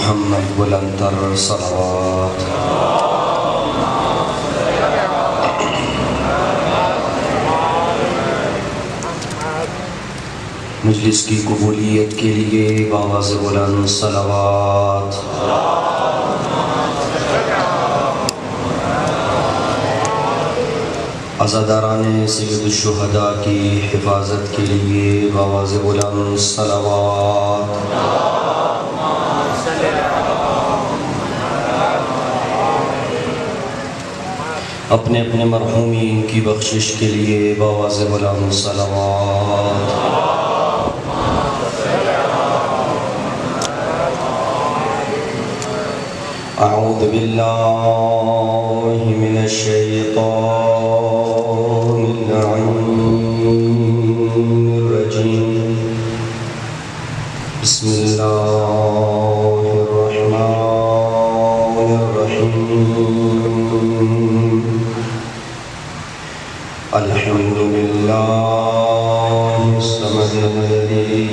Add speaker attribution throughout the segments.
Speaker 1: محمد بلندر صلوات۔ مجلس کی قبولیت کے لیے بآواز بلند صلوات۔ عزاداران سید الشہداء کی حفاظت کے لیے بآواز بلند صلوات۔ اپنے اپنے مرحومین کی بخشش کے لیے بآواز بلند صلوات۔ اعوذ باللہ من الشیطان الرجیم، بسم اللہ الرحمن الرحیم، الحمد للہ الصمد الذی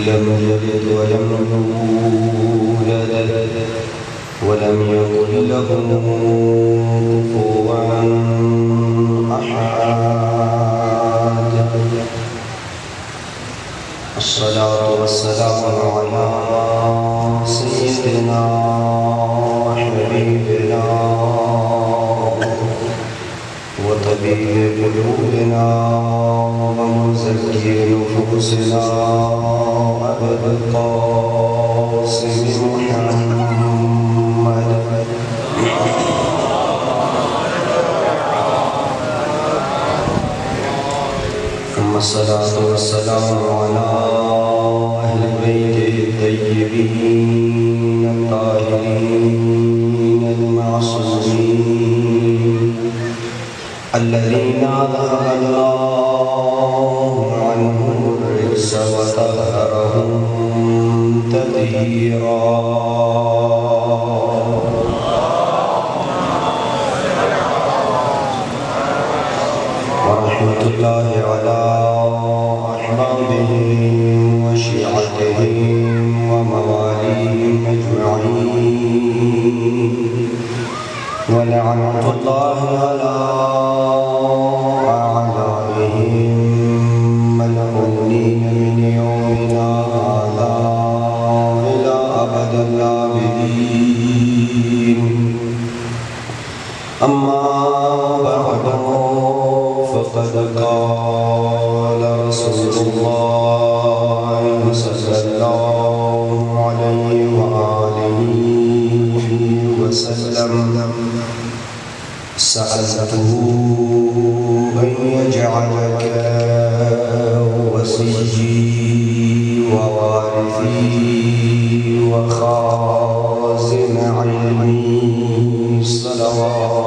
Speaker 1: لم یلد ولم یولد ولم يكن له كفوا أحد، الصلاة والسلام على سيدنا وحبيبنا وطبيب قلوبنا ومزكي نفوسنا أبا القاسم محمد ثم الصلاة والسلام على أهل بيته الطيبين الطاهرين المعصومين الذين أذهب الله عنهم الرجس وطهرهم تطهيرا، ورحمة الله على أحبابهم وشيعتهم ومواليهم أجمعين، ولعنة الله على أعدائهم ملعونين من يومنا هذا إلى أبد الآبدين. أما بعد، فقد قال رسول الله صلى الله عليه وآله وسلم: سألته أن يجعلك وصيي ووارثي وخازن علمي صلوات.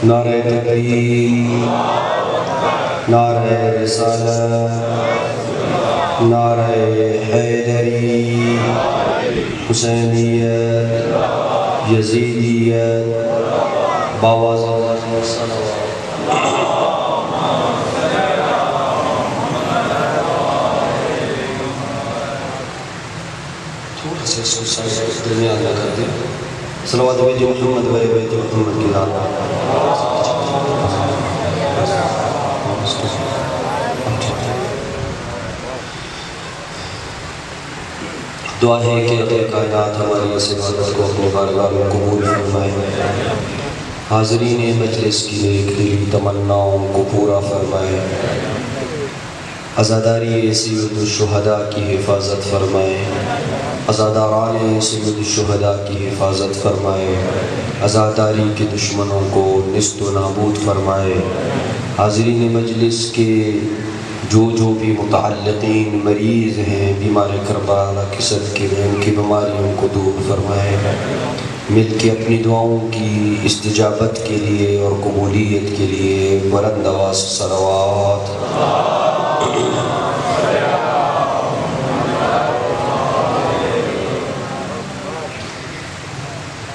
Speaker 1: نعرہ تکبیر، نعرہ رسالت، نعرہ حیدری، حسینیت، یزیدیت، بآواز صلوات۔ تھوڑا سے اس کو درمیان میں کر دیں۔ صلوات بیت محمد و بیت محمد کی ذات۔ دعا ہے کہ رب کائنات ہماری اس عبادت کو اپنی بارگاہ میں قبول فرمائے، حاضرین مجلس کی نیک دلی تمناؤں کو پورا فرمائے، عزاداری سید الشہداء کی حفاظت فرمائے، عزاداران سید الشہداء کی حفاظت فرمائے، عزاداری کے دشمنوں کو نیست و نابود فرمائے، حاضرین مجلس کے جو بھی متعلقین مریض ہیں بیمار کربلا کی صدقے میں ان کی بیماریوں کو دور فرمائے، مل کے اپنی دعاؤں کی استجابت کے لیے اور قبولیت کے لیے بلند آواز صلوات۔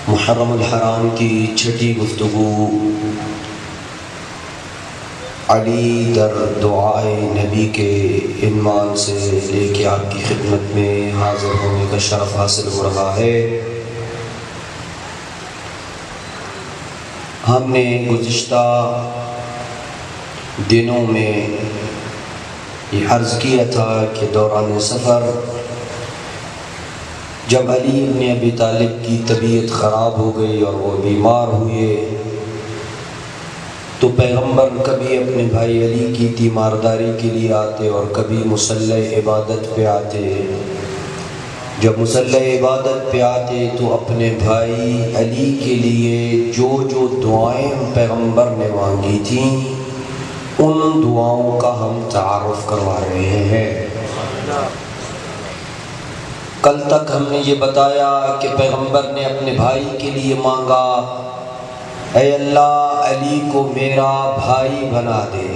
Speaker 1: محرم محرم الحرام کی چھٹی گفتگو علی در دعائے نبی کے عنوان سے لے کے آپ کی خدمت میں حاضر ہونے کا شرف حاصل ہو رہا ہے۔ ہم نے گزشتہ دنوں میں یہ عرض کیا تھا کہ دوران سفر جب علی ابن ابی طالب کی طبیعت خراب ہو گئی اور وہ بیمار ہوئے تو پیغمبر کبھی اپنے بھائی علی کی تیمارداری کے لیے آتے اور کبھی مصلی عبادت پہ آتے۔ جب مصلی عبادت پہ آتے تو اپنے بھائی علی کے لیے جو جو دعائیں پیغمبر نے مانگی تھیں ان دعاؤں کا ہم تعارف کروا رہے ہیں۔ کل تک ہم نے یہ بتایا کہ پیغمبر نے اپنے بھائی کے لیے مانگا، اے اللہ علی کو میرا بھائی بنا دے،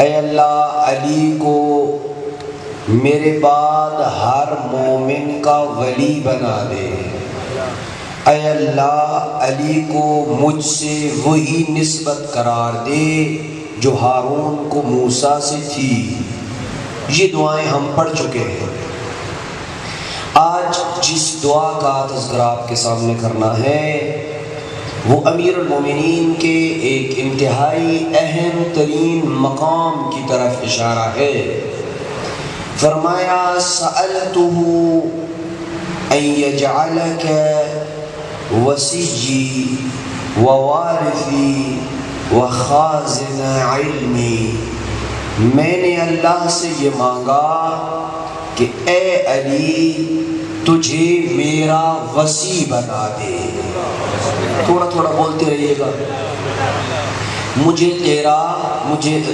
Speaker 1: اے اللہ علی کو میرے بعد ہر مومن کا ولی بنا دے، اے اللہ علی کو مجھ سے وہی نسبت قرار دے جو ہارون کو موسیٰ سے تھی۔ یہ دعائیں ہم پڑھ چکے ہیں۔ آج جس دعا کا تذکرہ آپ کے سامنے کرنا ہے وہ امیر المومنین کے ایک انتہائی اہم ترین مقام کی طرف اشارہ ہے۔ فرمایا سألتہ ان یجعلک وسیجی ووارثی وخازن علمی، میں نے اللہ سے یہ مانگا کہ اے علی تجھے میرا وصی بنا دے، تھوڑا تھوڑا بولتے رہیے گا،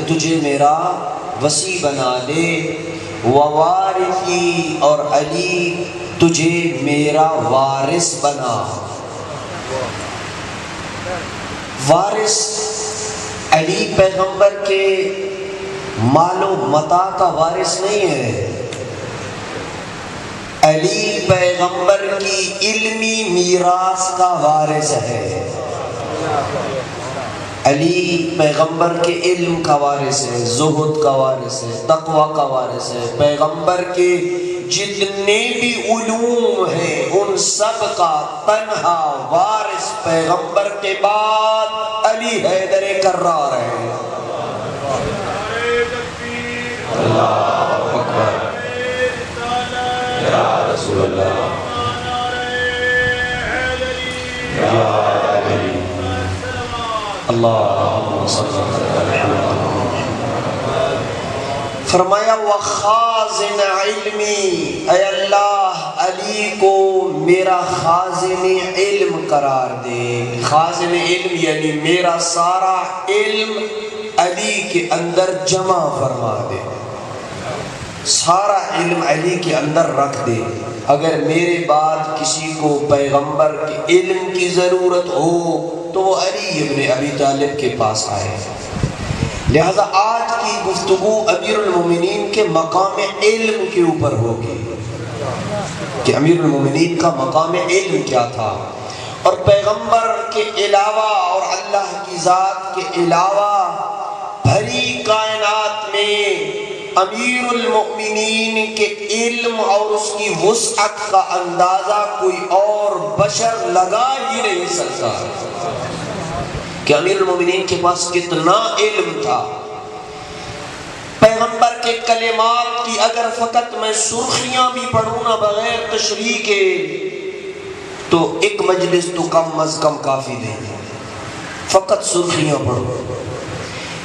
Speaker 1: تجھے میرا وصی بنا دے، ووارثی اور علی تجھے میرا وارث بنا۔ وارث علی پیغمبر کے مال و متاع کا وارث نہیں ہے، علی پیغمبر کی علمی میراث کا وارث ہے۔ علی پیغمبر کے علم کا وارث ہے، زہد کا وارث ہے، تقوی کا وارث ہے۔ پیغمبر کے جتنے بھی علوم ہیں ان سب کا تنہا وارث پیغمبر کے بعد علی حیدر کرار ہے۔ اللہ اکبر، یا رسول اللہ، یا علی، اللہم صلی اللہ علیہ وسلم۔ فرمایا وخازن علمی، اے اللہ علی کو میرا خازن علم قرار دے۔ خازن علم یعنی میرا سارا علم علی کے اندر جمع فرما دے، سارا علم علی کے اندر رکھ دے۔ اگر میرے بعد کسی کو پیغمبر کے علم کی ضرورت ہو تو وہ علی ابن ابی طالب کے پاس آئے۔ لہذا آج کی گفتگو امیر المومنین کے مقام علم کے اوپر ہوگی کہ امیر المومنین کا مقام علم کیا تھا، اور پیغمبر کے علاوہ اور اللہ کی ذات کے علاوہ بھری کائنات میں امیر المؤمنین کے علم اور اس کی وسعت کا اندازہ کوئی اور بشر لگا ہی نہیں سکتا کہ امیر المؤمنین کے پاس کتنا علم تھا۔ پیغمبر کے کلمات کی اگر فقط میں سرخیاں بھی پڑھوں نا بغیر تشریح کے تو ایک مجلس تو کم از کم کافی نہیں ہے، فقط سرخیاں پڑھو۔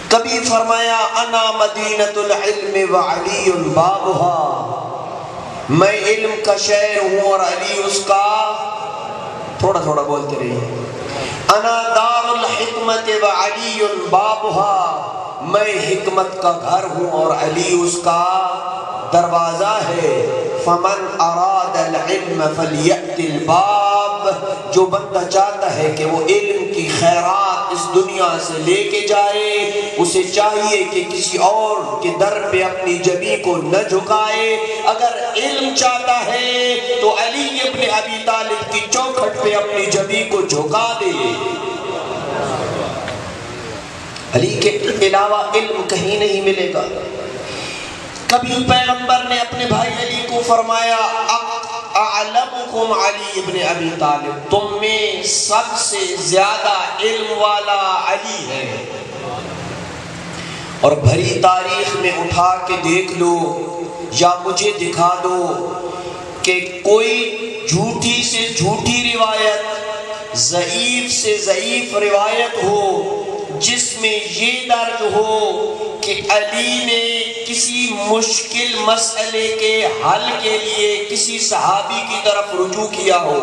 Speaker 1: کبھی فرمایا انا مدینۃ العلم وعلی بابها، میں علم کا شہر ہوں اور علی اس کا، تھوڑا تھوڑا بولتے رہیے، انا دار الحکمت وعلی بابها، میں حکمت کا گھر ہوں اور علی اس کا دروازہ ہے۔ فمن اراد العلم فلیأت الباب، جو بندہ چاہتا ہے کہ وہ علم کی خیرات اس دنیا سے لے کے جائے اسے چاہیے کہ کسی اور کے در پہ اپنی جبیں کو نہ جھکائے۔ اگر علم چاہتا ہے تو علی ابن ابی طالب کی چوکھٹ پہ اپنی جبیں کو جھکا دے۔ علی کے علاوہ علم کہیں نہیں ملے گا۔ کبھی پیغمبر نے اپنے بھائی علی کو فرمایا اعلمکم علی ابن ابی طالب، تم میں سب سے زیادہ علم والا علی ہے۔ اور بھری تاریخ میں اٹھا کے دیکھ لو یا مجھے دکھا دو کہ کوئی جھوٹی سے جھوٹی روایت، ضعیف سے ضعیف روایت ہو جس میں یہ درج ہو کہ علی نے کسی مشکل مسئلے کے حل کے لیے کسی صحابی کی طرف رجوع کیا ہو۔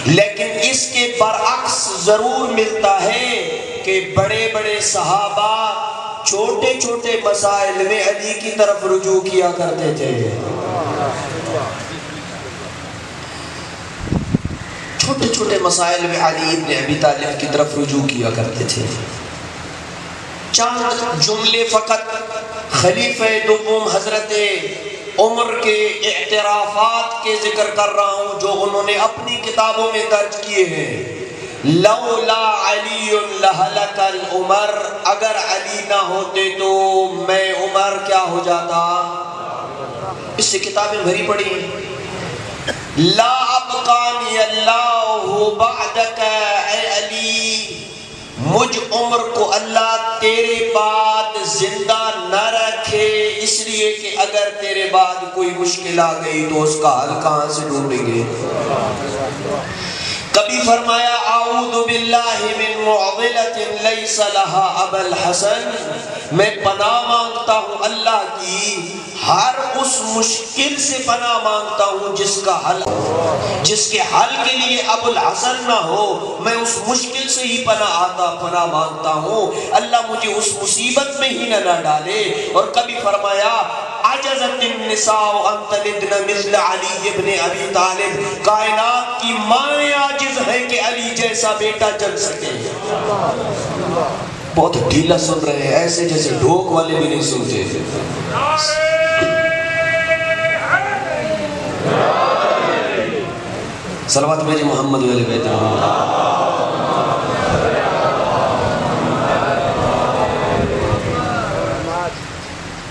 Speaker 1: لیکن اس کے برعکس ضرور ملتا ہے کہ بڑے بڑے صحابہ چھوٹے چھوٹے مسائل میں علی کی طرف رجوع کیا کرتے تھے۔ چھوٹے چھوٹے مسائل میں علی ابن ابی طالب کی طرف رجوع کیا کرتے تھے۔ چند جملے فقط خلیفہ دوم حضرت عمر کے اعترافات کے ذکر کر رہا ہوں جو انہوں نے اپنی کتابوں میں درج کیے ہیں۔ لولا علی لہلک العمر، اگر علی نہ ہوتے تو میں عمر کیا ہو جاتا؟ اس سے کتابیں بھری پڑی ہیں۔ لا ابقانی اللہ بعدک اے علی، مجھ عمر کو اللہ تیرے بعد زندہ نہ رکھے، اس لیے کہ اگر تیرے بعد کوئی مشکل آ گئی تو اس کا حل کہاں سے ڈھونڈیں گے؟ کبھی فرمایا اعوذ باللہ من معضلۃ لیس لها ابا الحسن، میں پناہ مانگتا ہوں اللہ کی ہر اس مشکل سے پناہ مانگتا ہوں جس کے حل کے لیے ابو الحسن نہ ہو، میں اس مشکل سے ہی پناہ مانگتا ہوں، اللہ مجھے اس مصیبت میں ہی نہ ڈالے۔ اور کبھی فرمایا عجزت النساء ان تلدن مثل علی ابن ابی طالب، کائنات کی مائیں عاجز ہے کہ علی جیسا بیٹا جن سکے۔ بہت ڈھیلا سن رہے ہیں، ایسے جیسے ڈھوک والے بھی نہیں سنتے۔ صلوات میرے محمد علیہ بیت محمد۔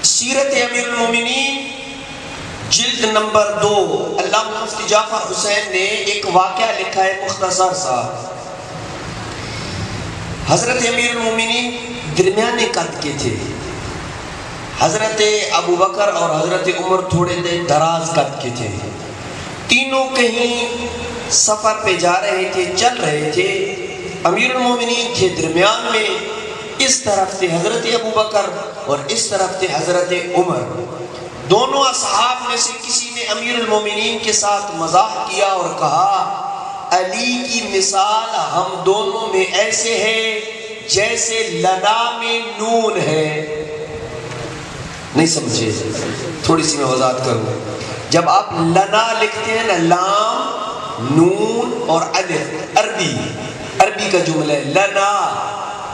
Speaker 1: سیرت امیر المومنین جلد نمبر 2، علامہ مفتی جعفر حسین نے ایک واقعہ لکھا ہے مختصر سا۔ حضرت امیر المومنین درمیانے قد کے تھے، حضرت ابو بکر اور حضرت عمر تھوڑے دراز قد کے تھے، تینوں کہیں سفر پہ جا رہے تھے، چل رہے تھے، امیر المومنین تھے درمیان میں، اس طرف تھے حضرت ابو بکر اور اس طرف تھے حضرت عمر۔ دونوں اصحاب میں سے کسی نے امیر المومنین کے ساتھ مزاح کیا اور کہا علی کی مثال ہم دونوں میں ایسے ہے جیسے لنا میں نون ہے۔ نہیں سمجھے؟ تھوڑی سی میں وضاحت کروں۔ جب آپ لنا لکھتے ہیں نا، لام نون اور الف، عربی کا جملہ ہے لنا،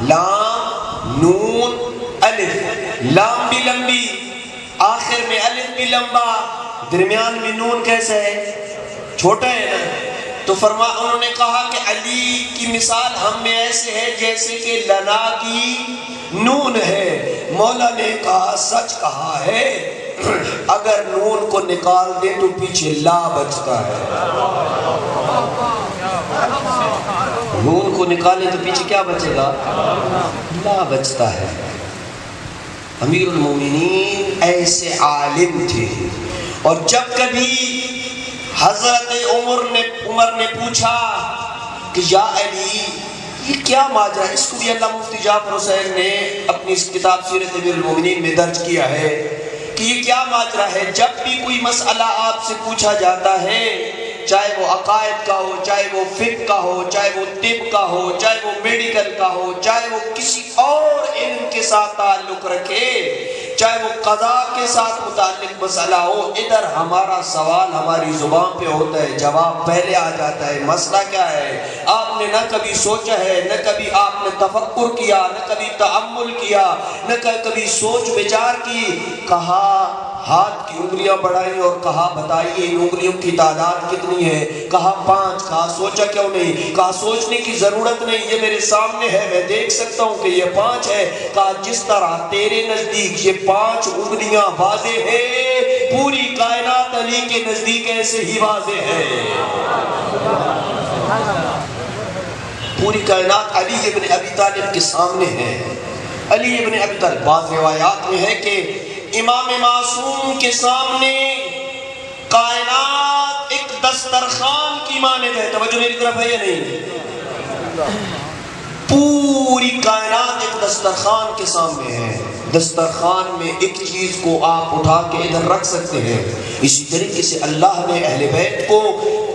Speaker 1: لام نون الف، لام بھی لمبی، آخر میں الف بھی لمبا، درمیان میں نون کیسا ہے؟ چھوٹا ہے نا۔ تو انہوں نے کہا کہ علی کی مثال ہم میں ایسے ہے جیسے کہ لنا کی نون ہے۔ مولا نے کہا سچ کہا ہے، اگر نون کو نکال دے تو پیچھے لا بچتا ہے۔ نون کو نکالے تو پیچھے کیا بچے گا؟ لا بچتا ہے۔ امیر المومنین ایسے عالم تھے، اور جب کبھی حضرت عمر نے پوچھا کہ یا علی یہ کیا ماجرا، اس کو بھی علامہ مفتی جعفر حسین نے اپنی اس کتاب سیرت امیر المومنین میں درج کیا ہے کہ یہ کیا ماجرا ہے، جب بھی کوئی مسئلہ آپ سے پوچھا جاتا ہے، چاہے وہ عقائد کا ہو، چاہے وہ فقہ کا ہو، چاہے وہ طب کا ہو، چاہے وہ میڈیکل کا ہو، چاہے وہ کسی اور علم کے ساتھ تعلق رکھے، چاہے وہ قضاء کے ساتھ متعلق مسئلہ ہو، ادھر ہمارا سوال ہماری زبان پہ ہوتا ہے، جواب پہلے آ جاتا ہے۔ مسئلہ کیا ہے؟ آپ آپ نے نہ کبھی سوچا ہے، نہ کبھی آپ نے تفکر کیا، نہ کبھی تأمل کیا، نہ کبھی سوچ بچار کی. کہا ہاتھ کی انگلیاں بڑھائیں اور کہا بتائیے ان انگلیوں کی تعداد کتنی ہے؟ کہا 5. کہا سوچا کیوں نہیں؟ کہا سوچنے کی ضرورت نہیں، یہ میرے سامنے ہے، میں دیکھ سکتا ہوں کہ یہ 5 ہے. کہا جس طرح تیرے نزدیک یہ 5 انگلیاں واضح ہے، پوری کائنات علی کے نزدیک ایسے ہی واضح ہے. پوری کائنات علی ابن ابی طالب کے سامنے ہے. علی ابن ابی طالب، بعض روایات میں ہے کہ امام معصوم کے سامنے کائنات ایک دسترخوان کی مانند ہے. توجہ میری طرف ہے یا نہیں؟ پوری کائنات ایک دسترخوان کے سامنے ہے. دسترخوان میں ایک چیز کو آپ اٹھا کے ادھر رکھ سکتے ہیں. اسی طریقے سے اللہ نے اہل بیت کو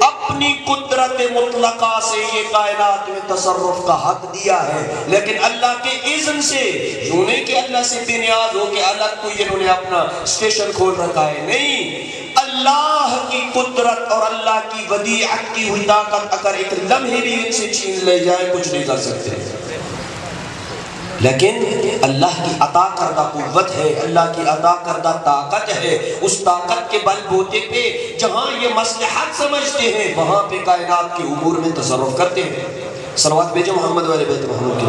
Speaker 1: اپنی قدرت مطلقہ سے یہ کائنات میں تصرف کا حق دیا ہے، لیکن اللہ کے اذن سے. یوں نہیں کہ اللہ سے بے نیاز ہو کہ الگ کوئی انہوں نے اپنا اسٹیشن کھول رکھا ہے، نہیں. اللہ کی قدرت اور اللہ کی ودیعت کی ہوئی طاقت اگر ایک لمحے بھی ان سے چھین لے جائے کچھ نہیں کر سکتے. لیکن اللہ کی عطا کردہ قوت ہے، اللہ کی عطا کردہ طاقت ہے. اس طاقت کے بل بوتے پہ جہاں یہ مصلحت سمجھتے ہیں وہاں پہ کائنات کے امور میں تصرف کرتے ہیں. صلوات بھیجو محمد والے بیت محمد کے.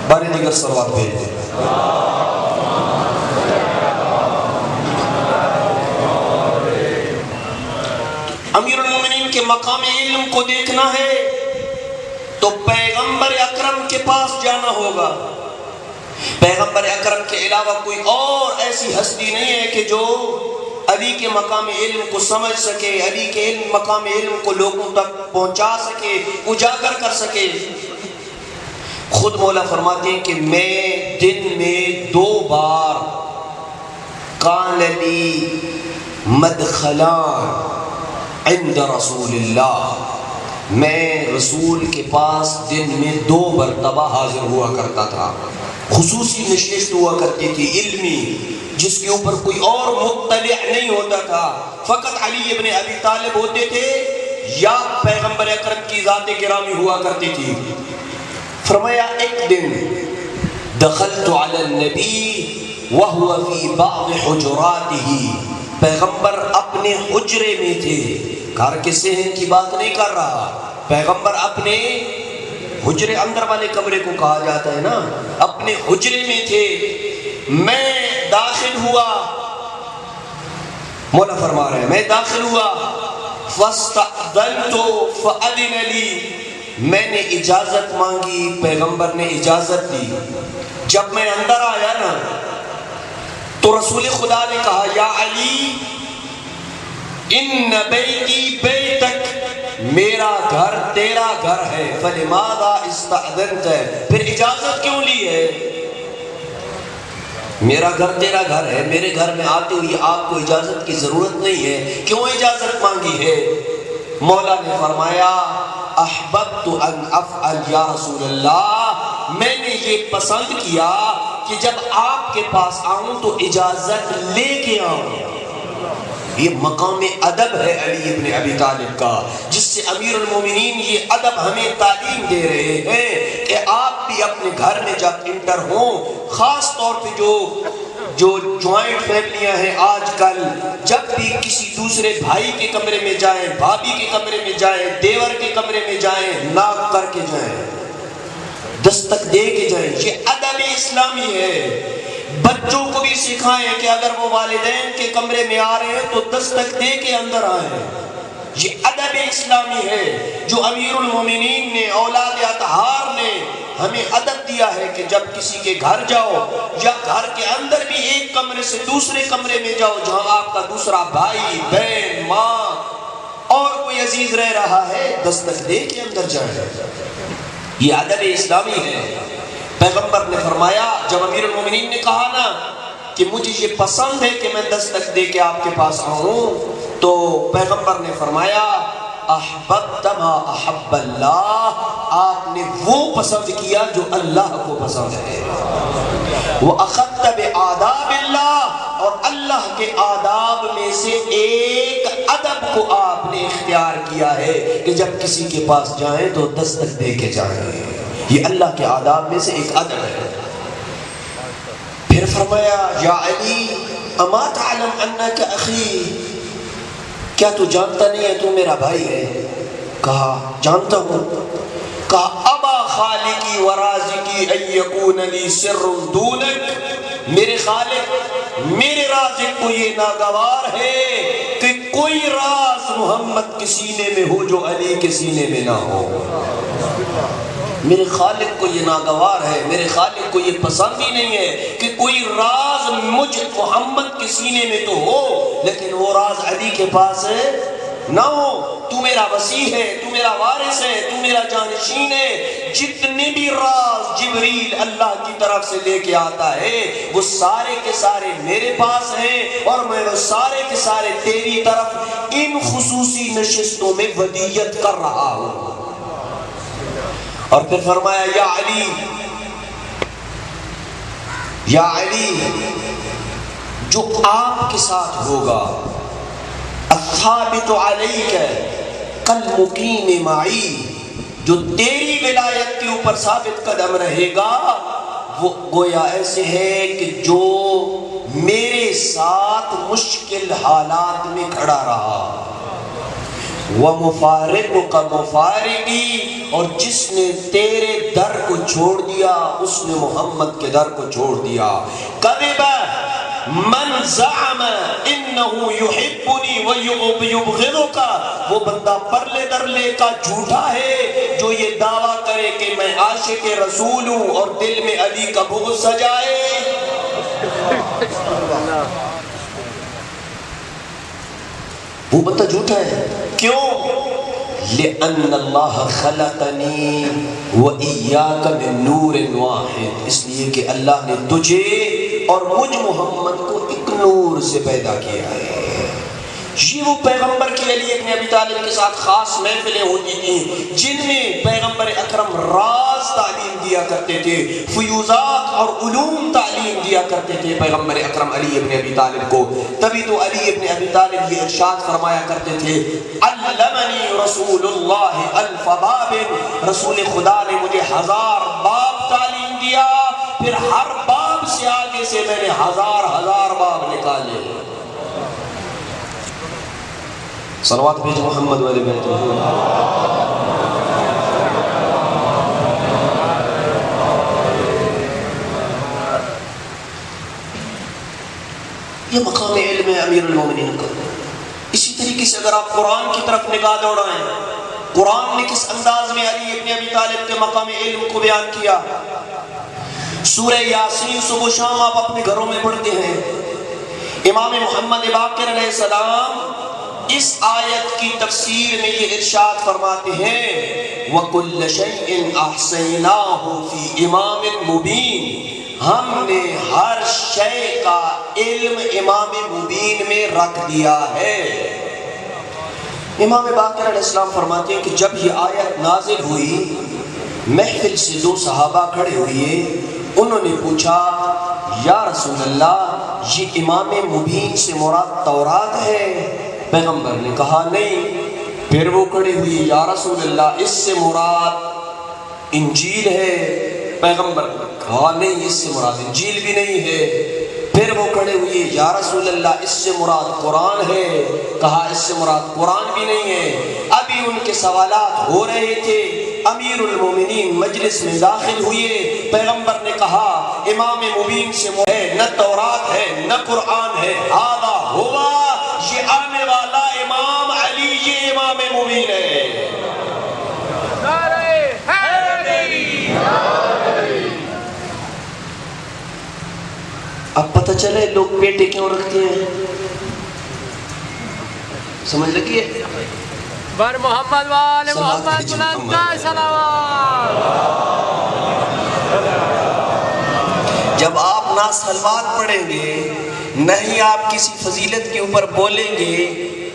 Speaker 1: بارے دیگر صلوات بھیجو. امیر المومنین کے مقام علم کو دیکھنا ہے تو پیغمبر اکرم کے پاس جانا ہوگا. پیغمبر اکرم کے علاوہ کوئی اور ایسی ہستی نہیں ہے کہ جو علی کے مقام علم کو سمجھ سکے، علی کے مقام علم کو لوگوں تک پہنچا سکے، اجاگر کر سکے. خود مولا فرماتے ہیں کہ میں دن میں 2 بار کان لی مدخلان عند رسول اللہ، میں رسول کے پاس دن میں 2 مرتبہ حاضر ہوا کرتا تھا. خصوصی نشست ہوا کرتی تھی علمی، جس کے اوپر کوئی اور مطلع نہیں ہوتا تھا. فقط علی ابن ابی طالب ہوتے تھے یا پیغمبر اکرم کی ذات گرامی ہوا کرتی تھی. فرمایا ایک دن دخلت علی النبی وهو فی بعض حجراتہ، پیغمبر اپنے حجرے میں تھے. گھر کے صحن کی بات نہیں کر رہا، پیغمبر اپنے حجرے، اندر والے کمرے کو کہا جاتا ہے نا، اپنے حجرے میں تھے. میں داخل ہوا، مولا فرما رہے ہیں میں داخل ہوا. فاستأذنت فأذن لی، میں نے اجازت مانگی، پیغمبر نے اجازت دی. جب میں اندر آیا نا تو رسول خدا نے کہا یا علی ان بیتی بیتک، میرا گھر تیرا گھر ہے. فلماذا استأذنت، پھر اجازت کیوں لی ہے؟ میرا گھر تیرا گھر ہے، میرے گھر میں آتے ہوئے آپ کو اجازت کی ضرورت نہیں ہے، کیوں اجازت مانگی ہے؟ مولا نے فرمایا احببت ان افعل یا رسول اللہ، میں نے یہ پسند کیا کہ جب آپ کے پاس آؤں تو اجازت لے کے آؤں. یہ مقام ادب ہے علی ابن ابی طالب کا، جس سے امیر المومنین یہ ادب ہمیں تعلیم دے رہے ہیں کہ آپ بھی اپنے گھر میں جب انٹر ہوں، خاص طور پہ جو جوائنٹ فیملیاں ہیں آج کل، جب بھی کسی دوسرے بھائی کے کمرے میں جائیں، بھابھی کے کمرے میں جائیں، دیور کے کمرے میں جائیں، ناک کر کے جائیں، دستک دے کے جائیں. یہ ادب اسلامی ہے. بچوں کو بھی سکھائیں کہ اگر وہ والدین کے کمرے میں آ رہے ہیں تو دستک دے کے اندر آئیں. یہ ادب اسلامی ہے جو امیر المومنین نے، اولاد اطہار نے ہمیں ادب دیا ہے کہ جب کسی کے گھر جاؤ یا گھر کے اندر بھی ایک کمرے سے دوسرے کمرے میں جاؤ جہاں آپ کا دوسرا بھائی، بہن، ماں اور کوئی عزیز رہ رہا ہے، دستک دے کے اندر جائیں. یہ ادب اسلامی ہے. پیغمبر نے فرمایا جب امیر المومنین نے کہا نا کہ مجھے یہ پسند ہے کہ میں دستک دے کے آپ کے پاس آؤں، تو پیغمبر نے فرمایا احببت ما احب اللہ، آپ نے وہ پسند کیا جو اللہ کو پسند ہے. وَأَخَذْتَ بِآدَابِ اللَّهِ، اور اللہ کے آداب میں سے ایک ادب کو آپ نے اختیار کیا ہے کہ جب کسی کے پاس جائیں تو دستک دے کے جائیں. یہ اللہ کے آداب میں سے ایک ادب ہے. پھر فرمایا یا علی اما تعلم انک اخی، کیا تو جانتا نہیں ہے تو میرا بھائی ہے؟ کہا جانتا ہوں. کہا ابا خالقی و رازقی ان یکون لی سر دونک، میرے خالق میرے رازق کو یہ ناگوار ہے کہ کوئی راز محمد کے سینے میں ہو جو علی کے سینے میں نہ ہو. میرے خالق کو یہ ناگوار ہے، میرے خالق کو یہ پسند ہی نہیں ہے کہ کوئی راز مجھ محمد کے سینے میں تو ہو لیکن وہ راز علی کے پاس نہ ہو. تو میرا وصی ہے، تو میرا وارث ہے، تو میرا جانشین ہے. جتنے بھی راز جبریل اللہ کی طرف سے لے کے آتا ہے وہ سارے کے سارے میرے پاس ہیں اور میں وہ سارے کے سارے تیری طرف ان خصوصی نشستوں میں ودیت کر رہا ہوں. اور پھر فرمایا یا علی جو آپ کے ساتھ ہوگا الثابت علیک کالمقیم معی، جو تیری ولایت کے اوپر ثابت قدم رہے گا وہ گویا ایسے ہے کہ جو میرے ساتھ مشکل حالات میں کھڑا رہا. وَمُفَارِقُكَ مُفَارِقِي، اور جس نے تیرے در کو چھوڑ دیا اس نے محمد کے در کو چھوڑ دیا. كَذِبَ مَنْ زَعَمَ إِنَّهُ يُحِبُّنِي وَيُبْغِضُكَ، وہ بندہ پرلے درلے کا جھوٹا ہے جو یہ دعویٰ کرے کہ میں عاشق رسول ہوں اور دل میں علی کا بغض سجائے. وہ بندہ جھوٹا ہے. کیوں؟ لِأَنَّ اللَّهَ خَلَقَنِي وَإِيَّاكَ مِن نُورٍ وَاحِدٍ، اس لیے کہ اللہ نے تجھے اور مجھ محمد کو ایک نور سے پیدا کیا ہے. یہ وہ پیغمبر کی علی ابن ابی طالب کے ساتھ خاص محفلیں ہوتی تھیں جن میں پیغمبر اکرم راز تعلیم دیا کرتے تھے، فیوزات اور علوم تعلیم دیا کرتے تھے پیغمبر اکرم علی ابن ابی طالب کو. تبھی تو علی ابن ابی طالب یہ ارشاد فرمایا کرتے تھے علمنی رسول اللہ الف باب، رسول خدا نے مجھے 1000 باب تعلیم دیا، پھر ہر باب سے آگے سے میں نے 1000 باب نکالے. صلوات بھیج محمد والے بیت محمد. یہ مقام علم ہے امیر المومنین کا. اسی طریقے سے اگر آپ قرآن کی طرف نگاہ دوڑائیں، قرآن نے کس انداز میں علی ابن ابی طالب کے مقام علم کو بیان کیا. سورہ یاسین صبح و شام آپ اپنے گھروں میں پڑھتے ہیں. امام محمد باقر علیہ السلام اس آیت کی تفسیر میں یہ ارشاد فرماتے ہیں وَكُلَّ شَيْءٍ أَحْصَيْنَاهُ فِي إِمَامٍ مُبِينٍ، ہم نے ہر شے کا علم امام مبین میں رکھ دیا ہے. امام باقر علیہ السلام فرماتے ہیں کہ جب یہ آیت نازل ہوئی محفل سے 2 صحابہ کھڑے ہوئے، انہوں نے پوچھا یا رسول اللہ یہ امام مبین سے مراد تورات ہے؟ پیغمبر نے کہا نہیں. پھر وہ کھڑے ہوئی یا رسول اللہ اس سے مراد انجیل ہے؟ پیغمبر نے کہا نہیں اس سے مراد انجیل بھی نہیں ہے. پھر وہ کھڑے ہوئے یا رسول اللہ اس سے مراد قرآن ہے؟ کہا اس سے مراد قرآن بھی نہیں ہے. ابھی ان کے سوالات ہو رہے تھے، امیر المومنین مجلس میں داخل ہوئے. پیغمبر نے کہا امام مبین سے ہے نہ تورات ہے نہ قرآن ہے، ہذا ہوا، یہ آنے والا امام علی یہ امام مبین ہے. اب پتہ چلے لوگ بیٹے کیوں رکھتے ہیں. سمجھ لگی ہے؟
Speaker 2: بر محمد وآل محمد بلند صلوات.
Speaker 1: جب آپ نا صلوات پڑھیں گے، نہیں آپ کسی فضیلت کے اوپر بولیں گے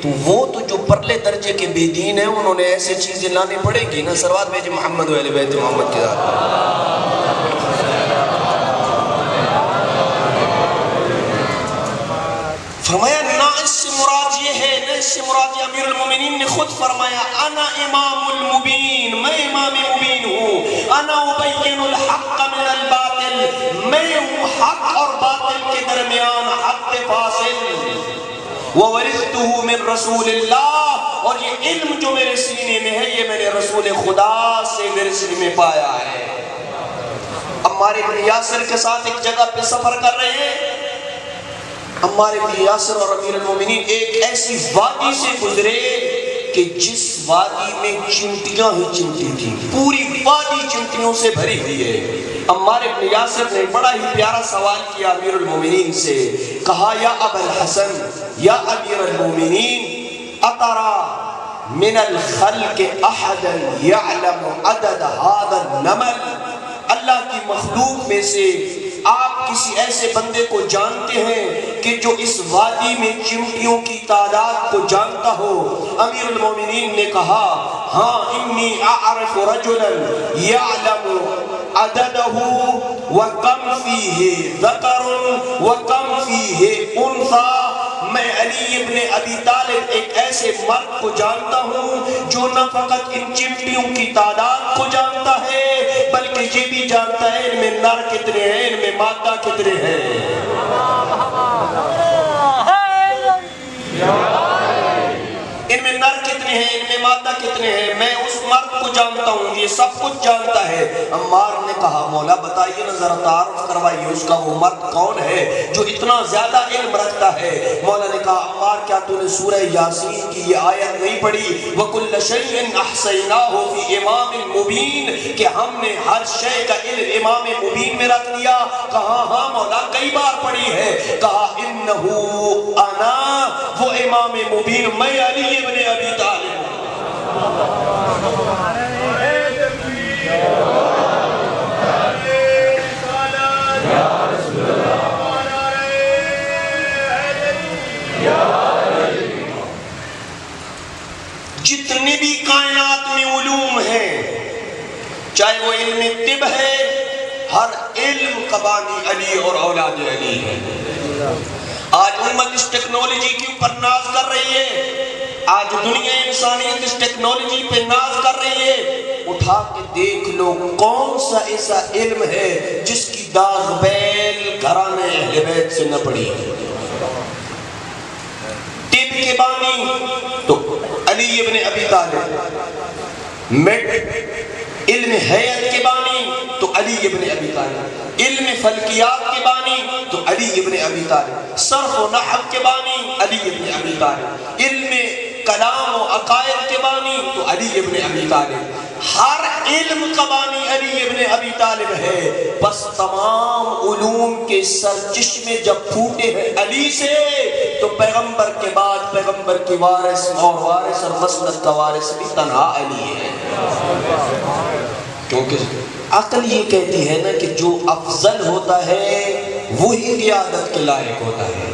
Speaker 1: تو وہ تو جو پرلے درجے کے بے دین ہیں انہوں نے ایسے چیزیں لانی پڑے گی نا. صلوات بھیجے محمد و اہل بیت محمد کے ساتھ.
Speaker 3: فرمایا نہ اس سے مراد یہ ہے، نہ اس سے مراد یہ، امیر المومنین نے خود فرمایا انا امام المبین، میں امام مبین ہوں، انا ابین الحق من الباطل، میں ہوں حق اور باطل کے درمیان حق فاصل، وورثته من رسول اللہ، اور یہ علم جو میرے سینے میں ہے یہ میں نے رسول خدا سے ورثے میں پایا ہے۔ عمار بن یاسر کے ساتھ ایک جگہ پہ سفر کر رہے ہیں، عمار بن یاسر اور امیر المومنین ایک ایسی وادی سے گزرے کہ جس وادی میں چمٹیاں ہی چمٹی تھیں، پوری وادی چمٹیوں سے بھری ہوئی ہے۔ عمار بن یاسر نے بڑا ہی پیارا سوال کیا امیر المومنین سے، کہا یا ابا الحسن یا امیر المومنین اترا من الخلق احدا یعلم عدد هذا النمل، اللہ کی مخلوق میں سے آپ کسی ایسے بندے کو جانتے ہیں کہ جو اس وادی میں چمٹیوں کی تعداد کو جانتا ہو؟ امیر المومنین نے کہا ہاں، انی اعرف رجلا یعلم عددہ وکم فیہ ذکر وکم فیہ انثی، میں علی ابن ابی طالب ایک ایسے مرد کو جانتا ہوں جو نہ فقط ان چمٹیوں کی تعداد کو جانتا ہے بلکہ یہ بھی جانتا ہے ان میں نر کتنے ہیں، ان میں مادہ کتنے ہیں۔ ان میں نر کتنے ہیں، ان میں مادہ کتنے ہیں، میں اس مرد کو جانتا ہوں، یہ سب کچھ جانتا ہے۔ عمار نے کہا مولا بتائیے نا، ذرا تعارف کروائیے اس کا، وہ مرد کون ہے جو اتنا زیادہ علم رکھتا ہے؟ مولا نے کہا عمار کیا تو نے سورہ یاسین کی یہ آیت نہیں پڑھی وَكُلَّ شَيْءٍ أَحْصَيْنَاهُ فِي إِمَامٍ مُبِينٍ، کہ ہم نے ہر شے کا علم امام مبین میں رکھ دیا؟ کہا ہاں مولا کئی بار پڑھی ہے۔ کہا انہو انا، وہ امام مبین میں علی ابن ابی طالب۔ جتنے بھی کائنات میں علوم ہیں، چاہے وہ علم طب ہے، ہر علم کا بانی علی اور اولاد علی ہے۔ آج امت اس ٹیکنالوجی کے اوپر ناز کر رہی ہے، آج دنیا انسانیت اس ٹیکنالوجی پہ ناز کر رہی ہے۔ اٹھا کے دیکھ لو کون سا ایسا علم ہے جس کی داغ بیل گھرانے اہل بیت سے نہ پڑی؟ طب کے بانی تو علی ابن ابی طالب، علم حیات کے بانی تو علی ابن ابی طالب، علم فلکیات کے بانی تو علی ابن ابی طالب، صرف و نحو کے بانی علی ابن ابی طالب، علم کلام و عقائد کے بانی تو علی ابن ابی طالب۔ ہر علم کا بانی علی ابن ابی طالب ہے، بس تمام علوم کے سرچشمے جب پھوٹے ہیں علی سے تو پیغمبر کے بعد پیغمبر کی وارث اور وارث اور مسند کا وارث بھی تنہا علی ہے۔ کیونکہ عقل یہ کہتی ہے نا کہ جو افضل ہوتا ہے وہی قیادت کے لائق ہوتا ہے،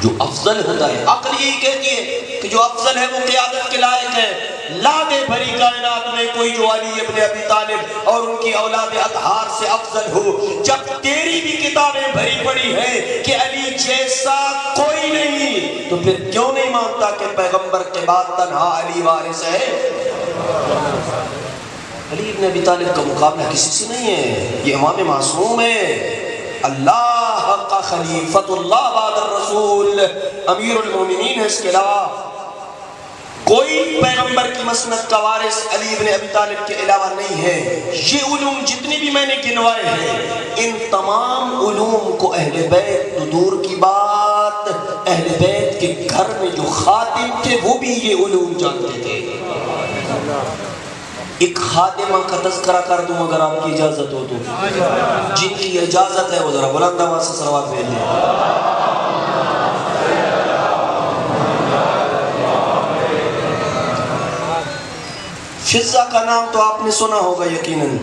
Speaker 3: جو افضل ہوتا ہے، عقل یہی کہتی ہے کہ جو افضل ہے وہ قیادت کے لائق ہے۔ لا دے بھری کائنات میں کوئی جو علی ابن ابی طالب اور ان کی اولاد اطہار سے افضل ہو۔ جب تیری بھی کتابیں بھری پڑی ہیں کہ علی جیسا کوئی نہیں، تو پھر کیوں نہیں مانتا کہ پیغمبر کے بعد تنہا علی وارث ہے؟ علی ابن ابی طالب کا مقابلہ کسی سے نہیں ہے، یہ امام معصوم ہے، اللہ کا خلیفۃ اللہ بعد الرسول، امیر المومنین ہے، اس کے علاوہ کوئی پیغمبر کی مسند کا وارث علی ابن ابی طالب کے علاوہ نہیں ہے۔ یہ علوم جتنے بھی میں نے گنوائے ہیں، ان تمام علوم کو اہل بیت تو دور کی بات، اہل بیت کے گھر میں جو خادم تھے وہ بھی یہ علوم جانتے تھے۔ ایک خادمہ کا تذکرہ کر دوں اگر آپ کی اجازت ہو تو، جن کی اجازت ہے وہ ذرا بلند آواز سے صلوات بھیج دیں۔ فضہ کا نام تو آپ نے سنا ہوگا یقیناً،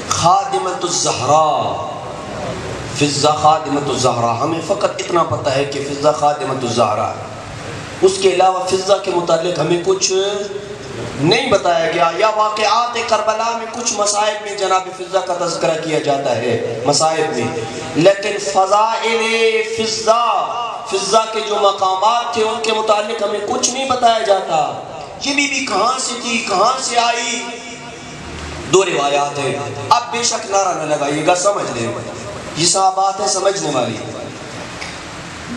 Speaker 3: خادمۃ الزہراء، فضہ خادمۃ الزہراء، ہمیں فقط اتنا پتہ ہے کہ فضہ خادمۃ الزہراء، اس کے علاوہ فضہ کے متعلق ہمیں کچھ نہیں بتایا گیا، یا واقعات کربلا میں کچھ مصائب میں جناب فضہ کا تذکرہ کیا جاتا ہے، مصائب میں، لیکن فضائل فضہ فضہ کے جو مقامات تھے ان کے متعلق ہمیں کچھ نہیں بتایا جاتا. یہ بی بی کہاں سے تھی، کہاں سے آئی؟ 2 روایات ہیں. اب بے شک نعرہ نہ لگائیے گا، سمجھ لیں، یہ صاحب بات ہے سمجھنے والی.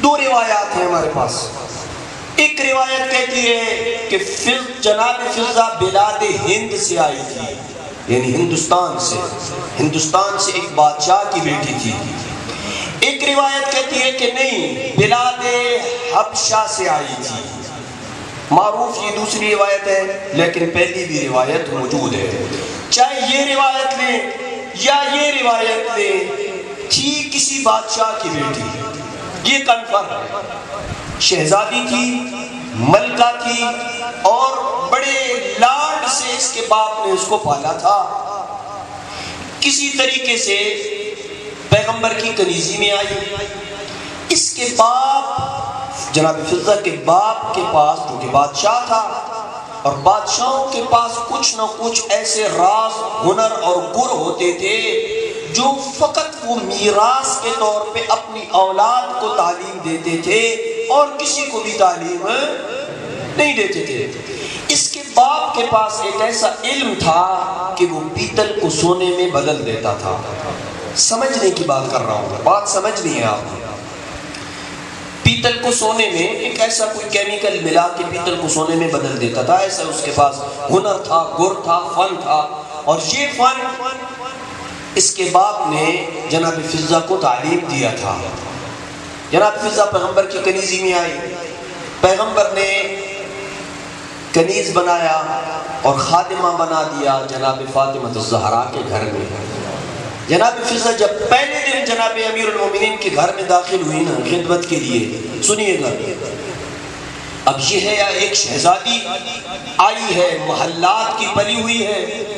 Speaker 3: 2 روایات ہیں ہمارے پاس. ایک روایت کہتی ہے کہ جناب فضہ بلاد ہند سے آئی تھی، یعنی ہندوستان سے ایک بادشاہ کی بیٹی تھی. ایک روایت کہتی ہے کہ نہیں، بلاد حبشہ سے آئی تھی. معروف یہ دوسری روایت ہے، لیکن پہلی بھی روایت موجود ہے. چاہے یہ روایت لیں یا یہ روایت لیں، تھی کسی بادشاہ کی بیٹی، یہ کنفرم ہے. شہزادی تھی، ملکہ تھی، اور بڑے لاڈ سے اس کے باپ نے اس کو پالا تھا. کسی طریقے سے پیغمبر کی کنیزی میں آئی. اس کے باپ، جناب فضہ کے باپ کے پاس، جو کہ بادشاہ تھا، اور بادشاہوں کے پاس کچھ نہ کچھ ایسے راز، ہنر اور گر ہوتے تھے جو فقط وہ میراث کے طور پہ اپنی اولاد کو تعلیم دیتے تھے اور کسی کو بھی تعلیم نہیں دیتے تھے. اس کے باپ کے پاس ایک ایسا علم تھا کہ وہ پیتل کو سونے میں بدل دیتا تھا. سمجھنے کی بات کر رہا ہوں، بات سمجھنی ہے آپ. پیتل کو سونے میں ایک ایسا کوئی کیمیکل ملا کے پیتل کو سونے میں بدل دیتا تھا. ایسا اس کے پاس ہنر تھا، گر تھا، فن تھا. اور یہ فن اس کے باپ نے جناب فضہ کو تعلیم دیا تھا. جناب فضہ پیغمبر کی کنیزی میں آئی. پیغمبر نے کنیز بنایا اور خادمہ بنا دیا جناب فاطمہ الزہرا کے گھر میں. جناب فضہ جب پہلے دن جناب امیر المومنین کے گھر میں داخل ہوئی نا خدمت کے لیے، سنیے گا، اب یہ ہے ایک شہزادی آئی ہے، محلات کی پلی ہوئی ہے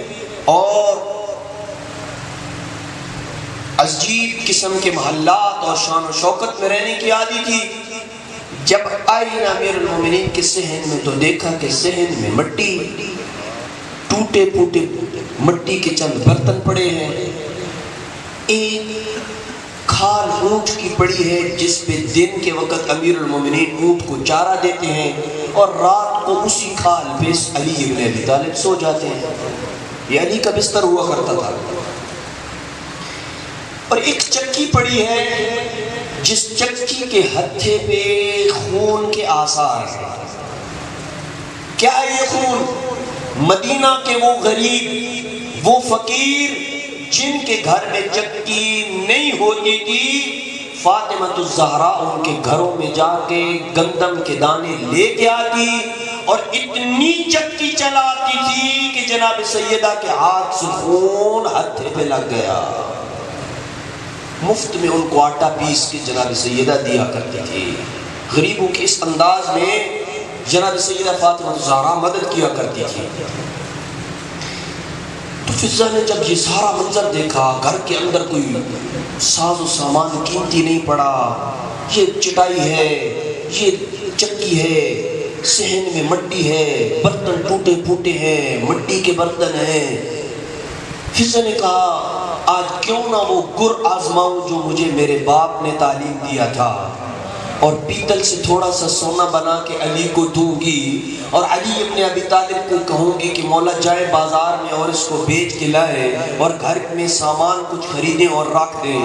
Speaker 3: اور عجیب قسم کے محلات اور شان و شوکت میں رہنے کی عادی تھی. جب آئی نا امیر المومنین کے صحن میں تو دیکھا کہ صحن میں مٹی، ٹوٹے پھوٹے مٹی کے چند برتن پڑے ہیں. ایک کھال اونٹ کی پڑی ہے جس پہ دن کے وقت امیر المومنین اونٹ کو چارہ دیتے ہیں اور رات کو اسی کھال پہ علی ابن ابی طالب سو جاتے ہیں. یہ علی کا بستر ہوا کرتا تھا. اور ایک چکی پڑی ہے جس چکی کے ہتھے پہ خون کے آثار ہیں. کیا ہے یہ خون؟ مدینہ کے وہ غریب، وہ فقیر جن کے گھر میں چکی نہیں ہوتی تھی، فاطمہ الزہرا ان کے گھروں میں جا کے گندم کے دانے لے کے آتی اور اتنی چکی چلاتی تھی کہ جناب سیدہ کے ہاتھ سے خون ہتھے پہ لگ گیا. مفت میں ان کو آٹا پیس کے جناب سیدہ دیا کرتی تھی. غریبوں کے اس انداز میں جناب سیدہ فاطمہ الزہرا مدد کیا کرتی تھی. تو فضہ نے جب یہ سارا منظر دیکھا، گھر کے اندر کوئی ساز و سامان قیمتی نہیں پڑا، یہ چٹائی ہے، یہ چکی ہے، صحن میں مٹی ہے، برتن ٹوٹے پھوٹے ہیں، مٹی کے برتن ہیں. فضہ نے کہا آج کیوں نہ وہ گر آزماؤں جو مجھے میرے باپ نے تعلیم دیا تھا، اور پیتل سے تھوڑا سا سونا بنا کے علی کو دوں گی اور علی ابن ابی طالب کو کہوں گی کہ مولا جائے بازار میں اور اس کو بیچ کے لائے اور گھر میں سامان کچھ خریدیں اور رکھ دیں.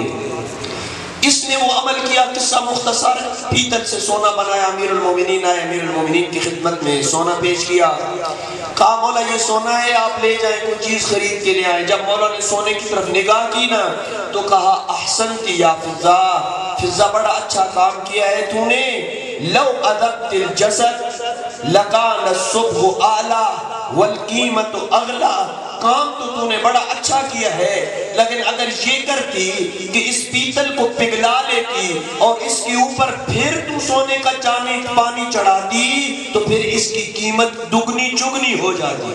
Speaker 3: اس نے وہ عمل کیا. قصہ مختصر، پیتل سے سونا بنایا. امیر المومنین آئے، امیر المومنین کی خدمت میں سونا پیش کیا. کہا مولا یہ سونا ہے، آپ لے جائیں، کوئی چیز خرید کے لے آئیں. جب مولا نے سونے کی طرف نگاہ کی نا تو کہا احسنت یا فضہ، فضہ بڑا اچھا کام کیا ہے تو نے. لو ادبت الجسد لکان الصبح اعلی والقیمت اغلا. کام تو نے بڑا اچھا کیا ہے، لیکن اگر یہ کرتی کہ اس پیتل کو پگھلا لیتی اور اس کے اوپر پھر تو سونے کا پانی چڑھاتی تو پھر اس کی قیمت دگنی چگنی ہو جاتی.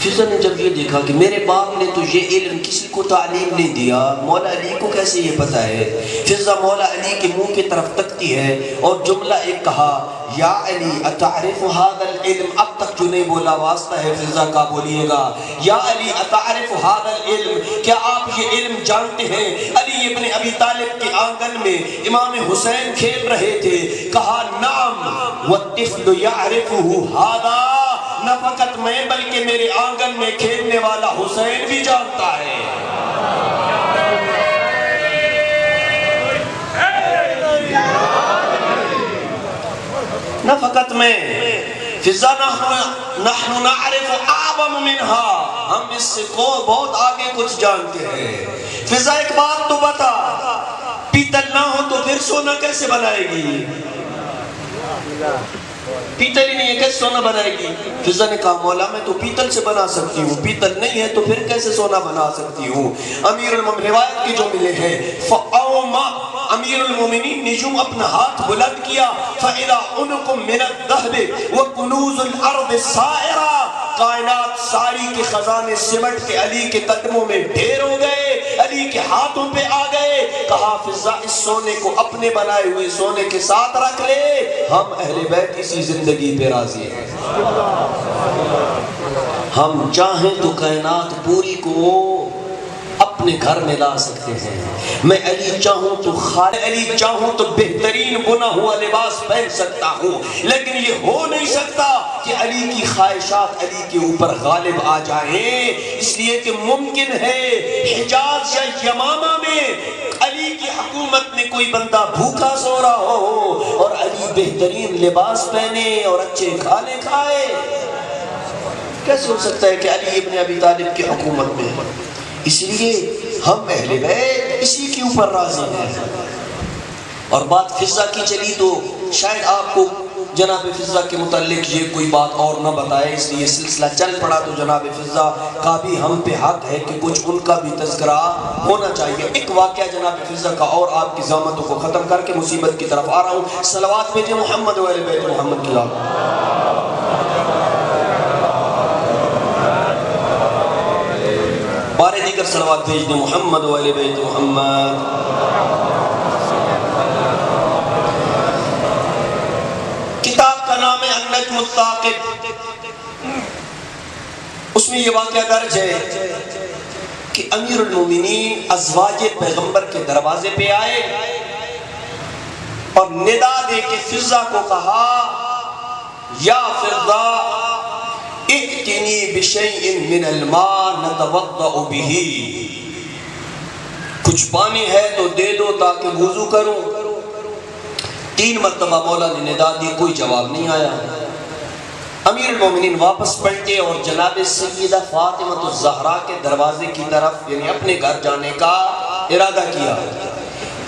Speaker 3: فضہ نے جب یہ دیکھا کہ میرے باپ نے تو یہ علم کسی کو تعلیم نہیں دیا، مولا علی کو کیسے یہ پتہ ہے؟ فضہ مولا علی کے منہ کی طرف تکتی ہے اور جملہ ایک کہا یا علی اتعرف هذا العلم، اب تک جو نہیں بولا واسطہ ہے فضا کا بولیے گا، یا علی اتعرف هذا العلم، کیا آپ یہ علم جانتے ہیں؟ علی ابن ابی طالب کے آنگن میں امام حسین کھیل رہے تھے، کہا نعم والطفل يعرفه هذا، نہ فقط میں بلکہ میرے آنگن میں کھیلنے والا حسین بھی جانتا ہے۔ نہ فقط میں، فضا نحن نعرف اعظم منها، ہم اس سے بہت آگے کچھ جانتے ہیں۔ فضا ایک بات تو بتا، پیتل نہ ہو تو پھر سونا کیسے بنائے گی؟ پیتل ہی نہیں ہے کیسے سونا بنائے گی؟ فضا نے کہا مولا میں تو پیتل سے بنا سکتی ہوں، پیتل نہیں ہے تو پھر کیسے سونا بنا سکتی ہوں؟ امیر المومنین روایت کی جو ملے ہیں، فَأَوْمَا، امیر المومنین نے یوں اپنا ہاتھ بلند کیا، فَإِذَا عُنُقٌ مِّنَ الذَّهْبِ وَكُنُوزُ الْأَرْضِ السَّائِرَةِ، کائنات ساری کے خزانے سمٹ کے علی کے قدموں میں ڈھیر ہو گئے، علی کے ہاتھوں پہ آ گئے۔ کہا فضا اس سونے کو اپنے بنائے ہوئے سونے کے ساتھ رکھ لے، ہم اہل بیت اسی زندگی پہ راضی ہیں۔ ہم چاہیں تو کائنات پوری کو اپنے گھر میں لا سکتے ہیں، میں علی چاہوں تو علی چاہوں تو بہترین بنا ہوا لباس پہن سکتا ہوں، لیکن یہ ہو نہیں سکتا کہ علی کی خواہشات علی کے اوپر غالب آ جائیں، اس لیے کہ ممکن ہے حجاز یا یمامہ میں علی کی حکومت میں کوئی بندہ بھوکا سو رہا ہو اور علی بہترین لباس پہنے اور اچھے کھانے کھائے۔ کیسے ہو سکتا ہے کہ علی ابن ابی طالب کی حکومت میں؟ اس لیے ہم اہل بیت اسی کے اوپر راضی ہیں۔ اور بات فضا کی چلی تو شاید آپ کو جناب فضا کے متعلق یہ کوئی بات اور نہ بتائے، اس لیے سلسلہ چل پڑا تو جناب فضا کا بھی ہم پہ حق ہے کہ کچھ ان کا بھی تذکرہ ہونا چاہیے۔ ایک واقعہ جناب فضا کا اور آپ کی زحمتوں کو ختم کر کے مصیبت کی طرف آ رہا ہوں۔ صلوات بھیجیں محمد و اہل بیت محمد کی لاؤ۔ بارے دیگر صلوات بھیج دیں محمد و اہل بیت محمد۔ کتاب کا نام ہے النجم الثاقب، اس میں یہ واقعہ درج ہے کہ امیر المومنین ازواج پیغمبر کے دروازے پہ آئے اور ندا دے کے فضا کو کہا یا فضا ائتنی بشیء من الماء نتوضأ به، کچھ پانی ہے تو دے دو تاکہ وضو کروں۔ 3 مرتبہ مولا نے ندا دی، کوئی جواب نہیں آیا۔ امیر المومنین واپس پلٹے اور جناب سیدہ فاطمہ الزہرا کے دروازے کی طرف یعنی اپنے گھر جانے کا ارادہ کیا۔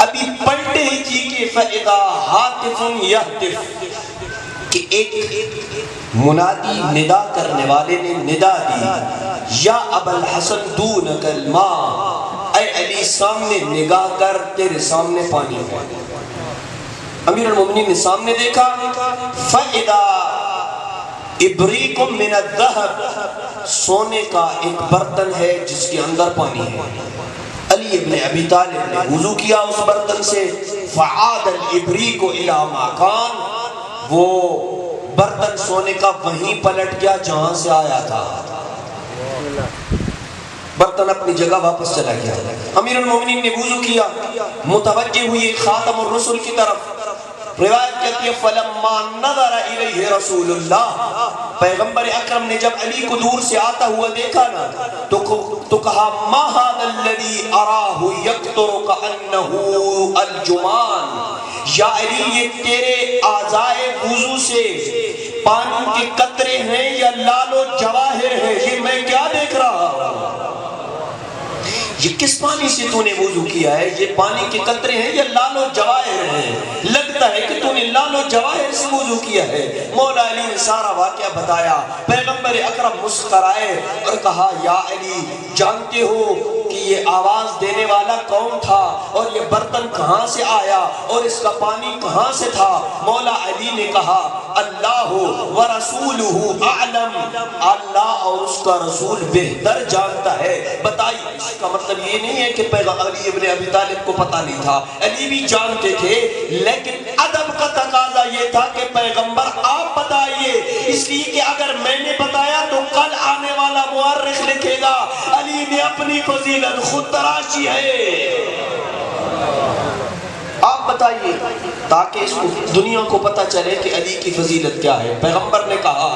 Speaker 3: ابھی پلٹے ہی تھی کہ فَإِذَا هَاتِفٌ يَهْتِفُ، کہ ایک منادی ندا کرنے والے نے ندا دی، یا ابا الحسن دونک الماء، اے علی سامنے نگاہ کر تیرے سامنے پانی ہے۔ امیر المومنین نے سامنے دیکھا، فَإِذَا ابریکم من الذہب، سونے کا ایک برتن ہے جس کے اندر پانی ہے۔ علی ابن ابی طالب نے وضو کیا اس برتن سے، فعاد الابریک الی ما کان، وہ برتن سونے کا وہیں پلٹ گیا جہاں سے آیا تھا، برتن اپنی جگہ واپس چلا گیا۔ امیر المومنین نے وضو کیا، متوجہ ہوئی خاتم الرسل کی طرف۔ روایت کہتی ہے فلما نظر الیہ رسول اللہ، پیغمبر اکرم نے جب علی کو دور سے آتا ہوا دیکھا نا تو کہا ما هذا الذی اراہ یقطر کانہ الجمان، یا علی یہ تیرے اعضائے وضو سے پانی کے قطرے ہیں یا لال و جواہر ہیں، یہ میں کیا دیکھ رہا ہوں؟ یہ کس پانی سے تو نے وضو کیا ہے؟ یہ پانی کے قطرے ہیں یا لال و جواہر ہیں؟ لگتا ہے کہ تو نے لال و جواہر سے وضو کیا ہے۔ مولا علی نے سارا واقعہ بتایا، پیغمبر اکرم مسکرائے اور کہا یا علی جانتے ہو کہ یہ آواز دینے والا کون تھا اور یہ برتن کہاں سے آیا اور اس کا پانی کہاں سے تھا؟ مولا علی نے کہا اللہ ورسولہ اعلم، اللہ اور اس کا رسول بہتر جانتا ہے۔ بتائیے اس کا مطلب یہ نہیں ہے کہ علی ابن ابی طالب کو پتہ نہیں تھا، علی بھی جانتے تھے، لیکن ادب کا تقاضا یہ تھا کہ پیغمبر آپ بتائیے، اس لیے کہ اگر میں نے بتایا تو کل آنے والا مورخ لکھے گا علی نے اپنی فضیلت خود تراشی ہے، آپ بتائیے، تاکہ اس دنیا کو پتہ چلے کہ علی کی فضیلت کیا ہے۔ پیغمبر نے کہا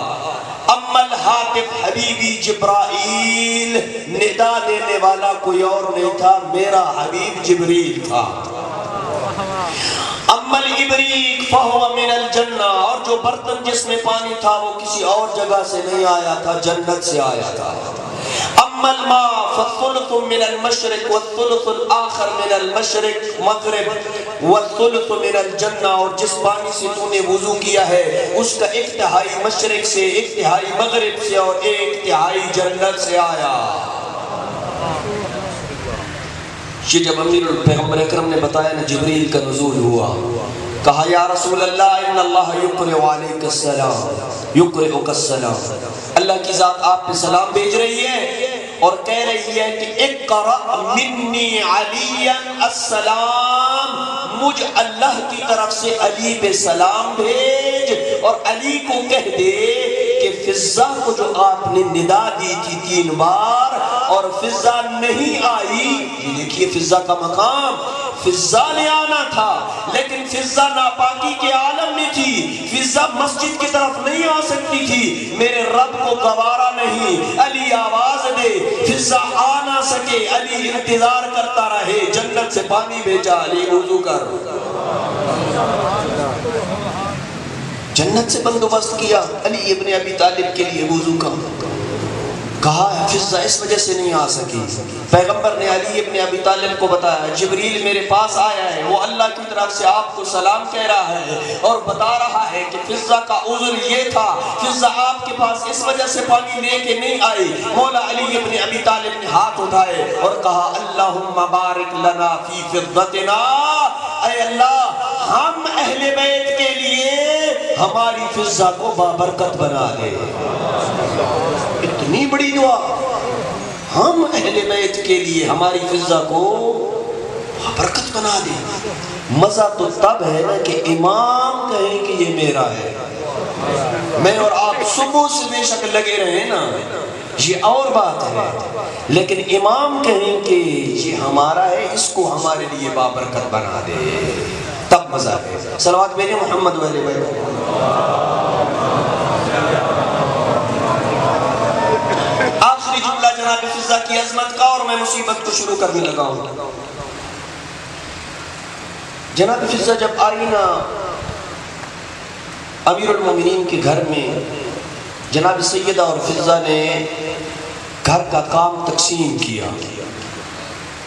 Speaker 3: اما الہاتف حبیبی جبرائیل، ندا دینے والا کوئی اور نہیں تھا، میرا حبیب جبریل تھا۔ اما الابریق فہو من الجنہ، اور جو برتن جس میں پانی تھا وہ کسی اور جگہ سے نہیں آیا تھا، جنت سے آیا تھا۔ اما الماء فالثلث من المشرق والثلث الاخر من المشرق مغرب والثلث من الجنہ، اور جس پانی سے تو نے وضو کیا ہے اس کا ایک تہائی مشرق سے، ایک تہائی مغرب سے، اور ایک تہائی جنت سے آیا۔ یہ جب امیر پیغمبر اکرم نے بتایا نا جبریل کا نزول ہوا، کہا یا رسول اللہ ان اللہ یقرئ علیک السلام یقرئک السلام، اللہ کی ذات آپ پہ سلام بھیج رہی ہے اور کہہ رہی ہے کہ اقرأ منی علی السلام، مجھ اللہ کی طرف سے علی پہ سلام بھیج، اور علی کو کہہ دے کہ فضہ کو جو آپ نے ندا دی تھی 3 بار اور فضہ نہیں آئی، یہ دیکھیے فضہ کا مقام، فضہ نے آنا تھا لیکن فضہ ناپاکی کے عالم میں تھی، فضہ مسجد کی طرف نہیں آ سکتی تھی، میرے رب کو گوارا نہیں، علی آواز دے، فضہ آ نہ سکے، علی انتظار کرتا رہے، جنت سے پانی بھیجا، علی وضو کر، جنت سے بندوبست کیا علی ابن ابی طالب کے لیے وضو کا، کہا فضہ اس وجہ سے نہیں آ سکی۔ پیغمبر نے علی ابن ابی طالب کو بتایا جبریل میرے پاس آیا ہے، وہ اللہ کی طرف سے آپ کو سلام کہہ رہا ہے اور بتا رہا ہے کہ فضہ کا عذر یہ تھا، فضہ آپ کے پاس اس وجہ سے پانی لے کے نہیں آئی۔ مولا علی ابن ابی طالب نے ہاتھ اٹھائے اور کہا اللہم بارک لنا فی فضتنا، اے اللہ ہم اہل بیت کے لیے ہماری فضہ کو بابرکت بنا دے۔ اتنی بڑی دعا، ہم اہل بیت کے لیے ہماری فضہ کو برکت بنا دے۔ مزہ تو تب ہے نا کہ امام کہیں کہ یہ میرا ہے، میں اور آپ صبح سے بے شک لگے رہے نا، یہ اور بات ہے، لیکن امام کہیں کہ یہ ہمارا ہے، اس کو ہمارے لیے بابرکت بنا دے، تب مزہ ہے۔ صلوات بھیجیں محمد و علیہ وسلم۔ آخری جملہ جناب فضہ کی عظمت کا، اور میں مصیبت کو شروع کرنے لگا ہوں۔ جناب فضہ جب آئی نا امیر المومنین کے گھر میں، جناب سیدہ اور فضہ نے گھر کا کام تقسیم کیا۔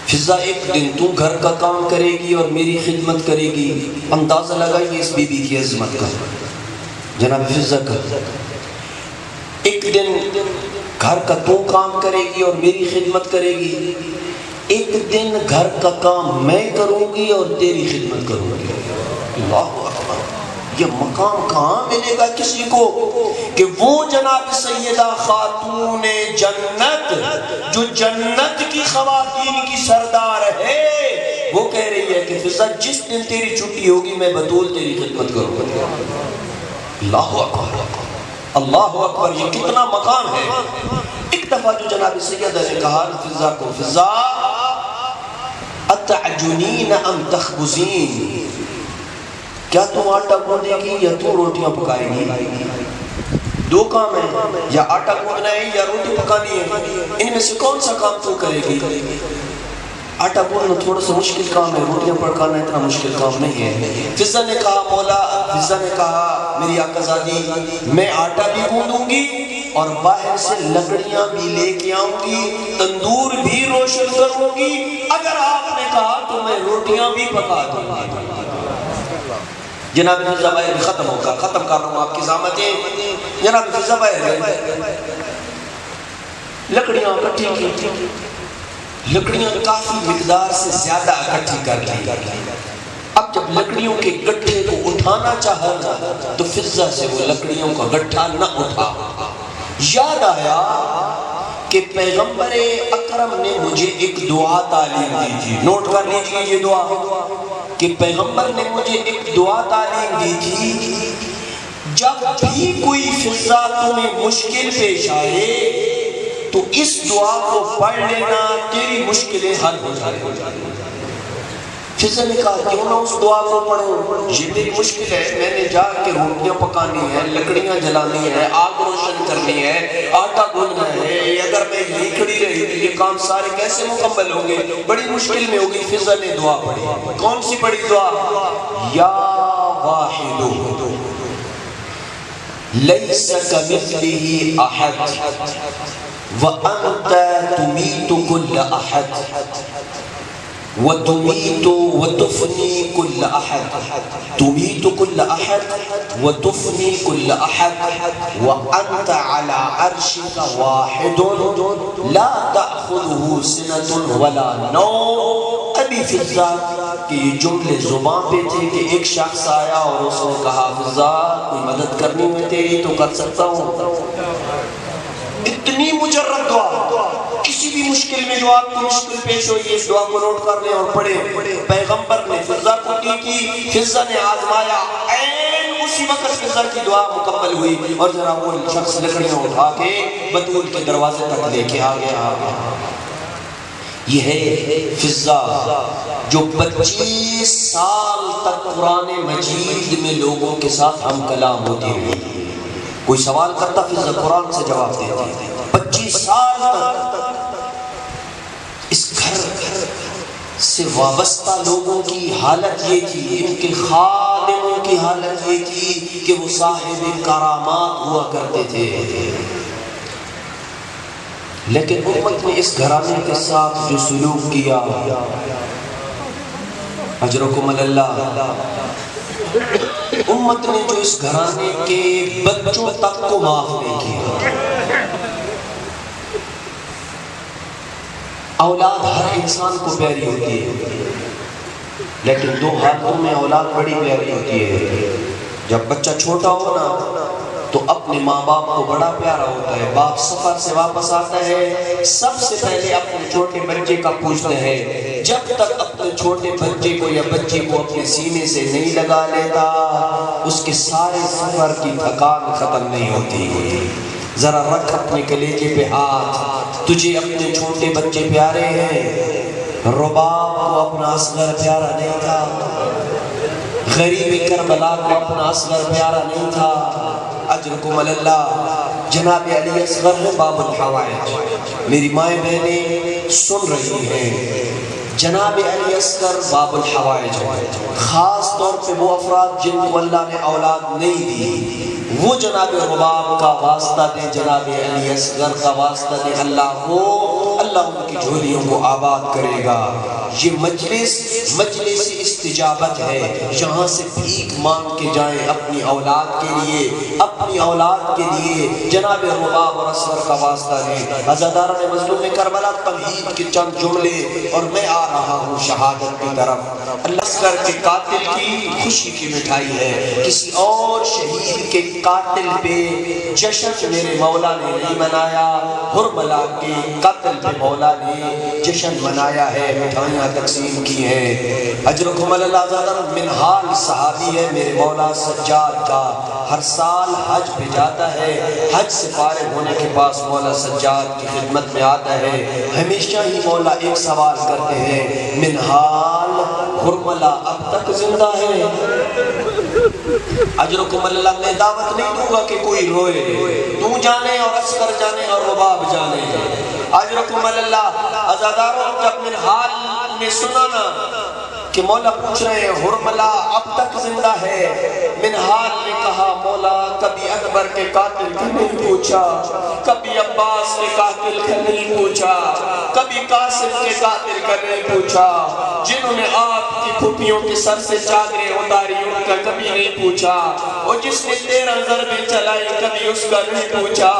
Speaker 3: فضہ ایک دن تو گھر کا کام کرے گی اور میری خدمت کرے گی، اندازہ لگائیے اس بی بی کی عظمت کا، جناب فضہ کا۔ ایک دن گھر کا تو کام کرے گی اور میری خدمت کرے گی، ایک دن گھر کا کام میں کروں گی اور تیری خدمت کروں گی۔ اللہ اکبر، یہ مقام کہاں ملے گا کسی کو کہ وہ جناب سیدہ خاتون جنت جو جنت کی خواتین کی سردار ہے، وہ کہہ رہی ہے کہ فضہ جس دن تیری چھٹی ہوگی میں بطول تیری خدمت کروں گا۔ اللہ اکبر، اللہ اکبر، یہ کتنا مقام ہے۔ ایک دفعہ جو جناب سیدہ نے کہا فضہ کو، فضہ اتعجنین ام تخبزین، کیا تم آٹا گوندے گی یا تو روٹیاں پکائے گی؟ دو کام ہیں، یا آٹا گوندنا ہے یا روٹی پکانی ہے، ان میں سے کون سا کام تو کرے گی؟ آٹا گوندنا تھوڑا سا مشکل کام ہے، روٹیاں پکانا اتنا مشکل کام نہیں ہے۔ فضہ نے کہا مولا، فضہ نے کہا میری آقا زادی، میں آٹا بھی گوندوں گی اور باہر سے لکڑیاں بھی لے کے آؤں گی، تندور بھی روشن کروں گی، اگر آپ نے کہا تو میں روٹیاں بھی پکا دوں گی۔ جناب فضہ باہر بھی ختم ہوگا، ختم کر رہا ہوں آپ کی زحمتیں۔ جناب فضہ باہر گئے، لکڑیاں اکٹھی کی، لکڑیاں کافی مقدار سے زیادہ اکٹھی کر لی۔ اب جب لکڑیوں کے گٹھے کو اٹھانا چاہا تو فضہ سے وہ لکڑیوں کا گٹھا نہ اٹھا۔ یاد آیا کہ پیغمبر اکرم نے مجھے ایک دعا تعلیم دی تھی، نوٹ کر لیجئے یہ دعا۔ کہ پیغمبر نے مجھے ایک دعا تعلیم دی تھی، جب بھی کوئی فضا تمہیں مشکل پیش آئے تو اس دعا کو پڑھ لینا، تیری مشکلیں حل ہو جائیں۔ فضا نے کہا کیوں نہ اس دعا کو پڑھوں، یہ میری مشکل ہے، میں نے جا کے روٹیاں پکانی ہے، لکڑیاں جلانی ہے، آگ روشن کرنی ہے، آٹا گوندنا ہے، اگر میں یہی کھڑی رہی تو یہ کام سارے کیسے مکمل ہوں گے، بڑی مشکل میں ہوگی۔ فضا نے دعا پڑھی، کون سی پڑھی دعا؟ یا واحد لیس کمثلہ احد وانت تمیت کل احد وتميت وتفني كل أحد، تميت كل أحد وتفني كل أحد وأنت على عرشك واحد لا تأخذه سنة ولا نوم۔ ابھی فضا کہ یہ جملے زبان پہ تھے کہ ایک شخص آیا اور اس نے کہا فضا کوئی مدد کرنی میں تیری تو کر سکتا ہوں۔ اتنی مجرد دعا، کسی بھی مشکل میں جو آپ کو مشکل پیش ہوئی اس دعا کو نوٹ کر لیں اور پڑھیں۔ پیغمبر نے فضا کو دی کی، فضا نے آزمایا، این اسی وقت فضا کی دعا مکمل ہوئی اور ذرا وہ شخص لکڑیاں اٹھا کے بطول کے دروازے تک لے کے آ گیا۔ یہ ہے فضا جو 25 سال تک قرآن مجید میں لوگوں کے ساتھ ہم کلام ہوتی ہوئی، کوئی سوال کرتا فضا قرآن سے جواب دیتی، 25 سال تک۔ اس گھر سے وابستہ لوگوں کی حالت یہ تھی، ان کے خادموں کی حالت یہ تھی کہ وہ صاحب کرامات ہوا کرتے تھے، لیکن امت نے اس گھرانے کے ساتھ جو سلوک کیا، اجرکم اللہ، امت نے جو اس گھرانے کے بچوں تک کو معاف نہیں کیا۔ اولاد ہر انسان کو پیاری ہوتی ہے، لیکن دو حالتوں میں اولاد بڑی پیاری ہوتی ہے۔ جب بچہ چھوٹا ہو نا تو اپنے ماں باپ کو بڑا پیارا ہوتا ہے، باپ سفر سے واپس آتا ہے سب سے پہلے اپنے چھوٹے بچے کا پوچھتے ہیں، جب تک اپنے چھوٹے بچے کو یا بچے کو اپنے سینے سے نہیں لگا لیتا اس کے سارے سفر کی تھکان ختم نہیں ہوتی۔ ذرا رکھ اپنے کلیجے پہ ہاتھ، تجھے اپنے چھوٹے بچے پیارے ہیں؟ رباب کو اپنا اصغر پیارا نہیں تھا، غریب کربلا کو اپنا اصغر پیارا نہیں تھا۔ اجرکم اللہ، جناب علی اصغر ہے باب الحوائج، میری مائیں بہنیں سن رہی ہیں، جناب علی اصغر باب الحوائج ہے۔ خاص طور پہ وہ افراد جن کو اللہ نے اولاد نہیں دی، وہ جناب رباب کا واسطہ دے، جناب علی اصغر کا واسطہ دے، اللہ ان کی جھولیوں کو آباد کرے گا۔ یہ مجلس استجابت ہے، یہاں سے بھیک مانگ کے جائیں اپنی اولاد کے لیے، اپنی اولاد کے لیے جناب رباب اور اصغر کا واسطہ دیں۔ عزاداران مظلوم کربلا تمہید کے چند جملے اور میں آ رہا ہوں شہادت کی طرف۔ اللہ اصغر کے قاتل کی خوشی کی مٹھائی ہے، کسی اور شہید کے قاتل پہ جشن میرے مولا نے نہیں منایا، حرملہ کے قاتل پہ مولا نے جشن منایا ہے، مٹھائیاں تقسیم کی ہیں۔ اجرکم اللہ، زیادہ منحال صحابی ہے میرے مولا سجاد کا، ہر سال حج پہ جاتا ہے، حج سے فارغ ہونے کے پاس مولا سجاد کی خدمت میں آتا ہے، ہمیشہ ہی مولا ایک سوال کرتے ہیں، منحال حرملہ اب تک زندہ ہے؟ اجرکم اللہ، میں دعوت نہیں دوں گا کہ کوئی روئے، تو جانے اور اصغر جانے اور رباب جانے۔ اجرکم اللہ، عزاداروں جب منحال نے سنا نا کہ مولا پوچھ رہے ہیں حرملہ اب تک زندہ ہے، منحال نے کہا مولا کبھی اکبر کے قاتل کا نہیں پوچھا، کبھی عباس کے قاتل کا نہیں پوچھا، کبھی قاسم کے قاتل کا نہیں پوچھا، جنہوں نے آپ کی پھپھیوں کے سر سے چادریں اتاری ان کا کبھی نہیں پوچھا، اور جس نے 13 ضربیں چلائی کبھی اس کا نہیں پوچھا،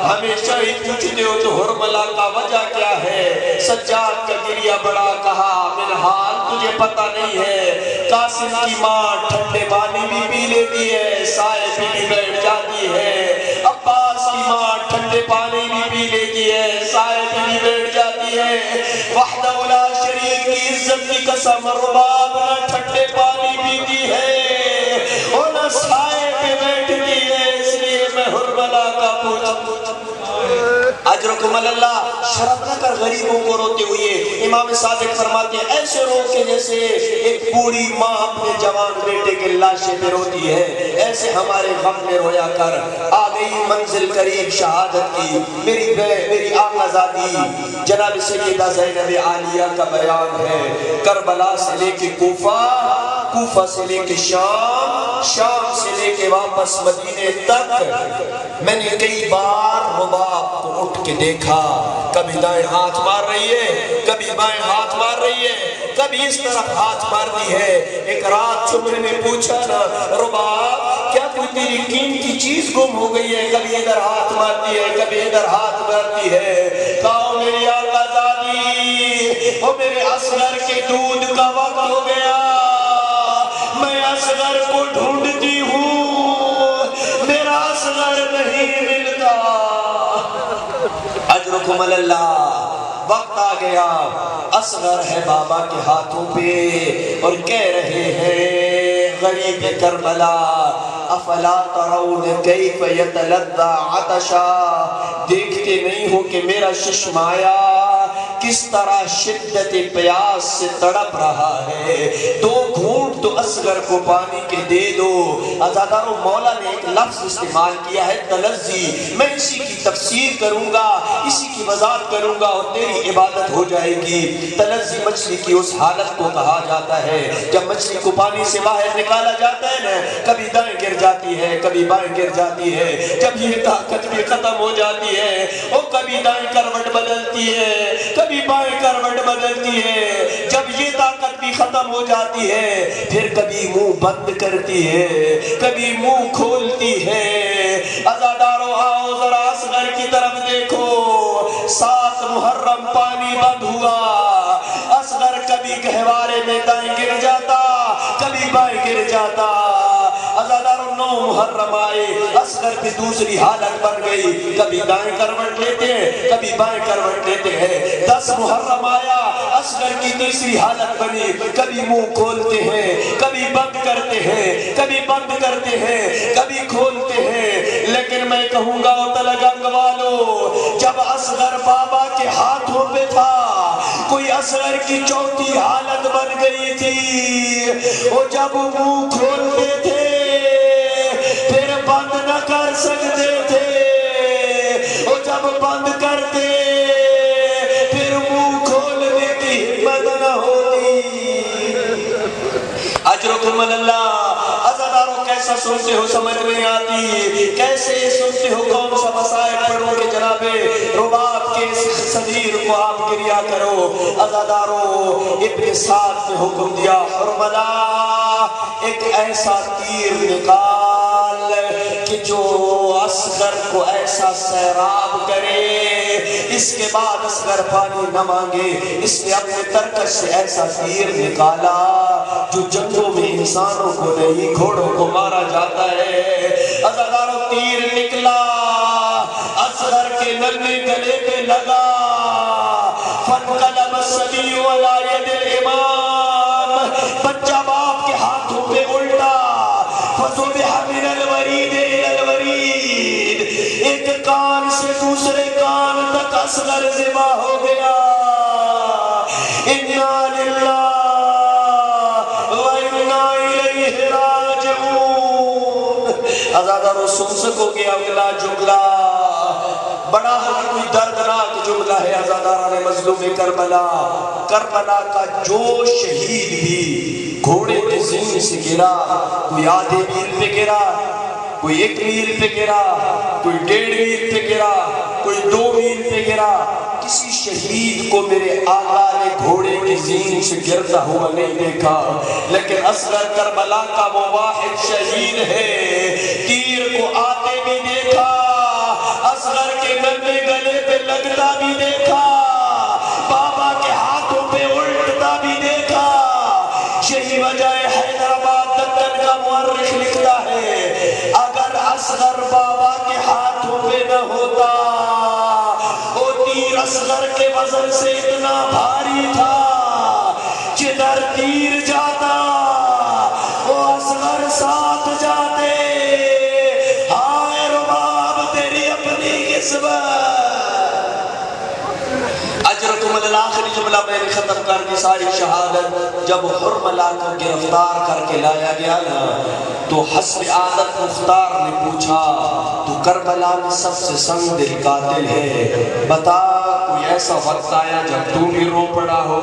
Speaker 3: ہمیشہ ہی پوچھتے ہو تو حرملہ کا وجہ کیا ہے؟ سجاد کا گریہ بڑا کہا منحال تجھے پتہ نہیں ہے، قاسم کی ماں ٹھنڈے پانی بھی پی لیتی ہے، سائے پہ بھی بیٹھ جاتی ہے، عباس کی ماں ٹھنڈے پانی بھی پی لیتی ہے، سائے پہ بھی بیٹھ جاتی ہے، وحدہ لا شریک کی عزت عزت کی قسم رباب نہ ٹھنڈے پانی پیتی ہے اور نہ سائے پہ بیٹھتی ہے، اس لیے میں حرملا کا پوچھا اجرکم اللہ، شرم نہ کر غریبوں کو روتے ہوئے۔ امام صادق فرماتے ہیں ایسے رو کے جیسے ایک بوڑھی ماں اپنے جوان بیٹے کے لاشے میں روتی ہے، ایسے ہمارے غم میں رویا کر۔ آ گئی منزل قریب شہادت کی، میری آقا زادی جناب سیدہ زینب عالیہ کا بیان ہے، کربلا سے لے کے کوفہ سے لے کے شام سے لے کے واپس مدینے تک میں نے کئی بار رباب کو اٹھ کے دیکھا، کبھی دائیں ہاتھ مار رہی ہے، کبھی بائیں ہاتھ مار رہی ہے، کبھی اس طرف ہاتھ مارتی ہے۔ ایک رات چھپنے میں پوچھا نا رباب کیا کوئی تیری قیمتی چیز گم ہو گئی ہے؟ کبھی ادھر ہاتھ مارتی ہے، کبھی ادھر ہاتھ مارتی ہے۔ کہا میری آقا زادی وہ میرے اصغر کے دودھ کا وقت ہو گیا، میں اصغر کو ڈھونڈتی ہوں، میرا اصغر نہیں ملتا۔ اجرکم اللہ، وقت آ گیا، اصغر ہے بابا کے ہاتھوں پہ اور کہہ رہے ہیں غریب کربلا افلا ترون کیف یتلذا عطشا، دیکھتے نہیں ہو کہ میرا ششمایا کس طرح شدت پیاس سے تڑپ رہا ہے، دو گھونٹ تو اصغر کو پانی کے دے دو۔ عزادارو مولا نے ایک لفظ استعمال کیا ہے تلذی، میں اسی کی تفسیر کروں گا، اسی کی وضاحت کروں گا اور تیری عبادت ہو جائے گی۔ تلذی مچھلی کی اس حالت کو کہا جاتا ہے جب مچھلی کو پانی سے باہر نکالا جاتا ہے نا، کبھی دائیں گر جاتی ہے، کبھی بائیں گر جاتی ہے، جب یہ طاقت بھی ختم ہو جاتی ہے اور کبھی دائیں کروٹ بدلتی ہے، کبھی بائیں کروٹ بدلتی ہے، جب یہ طاقت بھی ختم ہو جاتی ہے پھر کبھی منہ بند کرتی ہے، کبھی منہ کھولتی ہے۔ عزادارو آؤ ذرا اصغر کی طرف دیکھو، 7 محرم پانی بند ہوا، اصغر کبھی گہوارے میں دائیں گر جاتا، کبھی بائیں گر جاتا۔ عزادارو 9 محرم آئے، اصغر پہ دوسری حالت بن گئی، کبھی دائیں کروٹ لیتے ہیں، کبھی بائیں کروٹ لیتے ہیں۔ 10 محرم آیا، اصغر کی تیسری حالت بنی، کبھی منہ کھولتے ہیں، کبھی بند کرتے ہیں، کبھی بند کرتے ہیں، کبھی کھولتے ہیں۔ لیکن میں کہوں گا تلگنگ والو، جب اصغر بابا کے ہاتھوں پہ تھا، کوئی اصغر کی چوتھی حالت بن گئی تھی، وہ جب منہ کھولتے تھے پھر بند نہ کر سکتے تھے، وہ جب بند کرتے پھر منہ کھولنے کی ہمت نہ ہوتی۔ اجرکم اللہ، عزادارو کیسا سنتے ہو سمجھ نہیں آتی، کیسے سنتے ہو کون سا مسائل پڑھو کہ جناب رباب کے صدیر کو آپ گریا کرو۔ عزادارو ابن سعد نے حکم دیا حرملا ایک ایسا تیر نکال کہ جو اصغر کو ایسا سیراب کرے، اس کے بعد اصغر پانی نہ مانگے۔ اس نے اپنے ترکش سے ایسا تیر نکالا جو جنگوں میں انسانوں کو نہیں گھوڑوں کو مارا جاتا ہے۔ عزادارو تیر نکلا، اصغر کے ننھے گلے پہ لگا، فانقلب الصبی علی ید الامام، بچہ باپ کے ہاتھوں پہ الٹا، فذبح من الورید الی الورید، ایک کان سے دوسرے کان تک اصغر ذبح ہو گیا۔ انا للہ و انا الیہ راجعون۔ عزادارو سن سکو گے اگلا جملہ، بڑا کوئی دردناک جملہ ہے عزاداران مظلوم کربلا۔ کربلا کا جو شہید بھی گھوڑے کے ذمے سے گرا، کوئی آدھے میل پہ گرا، کوئی 1 میل پہ گرا، کوئی 1.5 میل پہ گرا، کوئی 2 میل پہ گرا، کسی شہید کو میرے آقا نے گھوڑے کی زین سے گرتا ہوا نہیں دیکھا۔ لیکن اصغر کربلا کا وہ واحد شہید ہے، تیر کو آتے بھی دیکھا، اصغر کے ننھے گلے پہ لگتا بھی دیکھا، بابا کے ہاتھوں پہ الٹتا بھی دیکھا۔ یہی وجہ ہے حیدرآباد دکن کا مورخ لکھتا ہے اگر اصغر بابا کے ہاتھوں پہ نہ ہوتا، وہ تیر اصغر کے وزن سے اتنا بھاری تھا کہ آخری جملہ میں نے ختم کر دی ساری شہادت. جب حرملہ کو گرفتار کر کے لایا گیا نا تو حسب عادت مختار نے پوچھا تو کربلا میں سب سے سنگ دل قاتل ہے، بتا کوئی ایسا وقت آیا جب تو بھی رو پڑا ہو،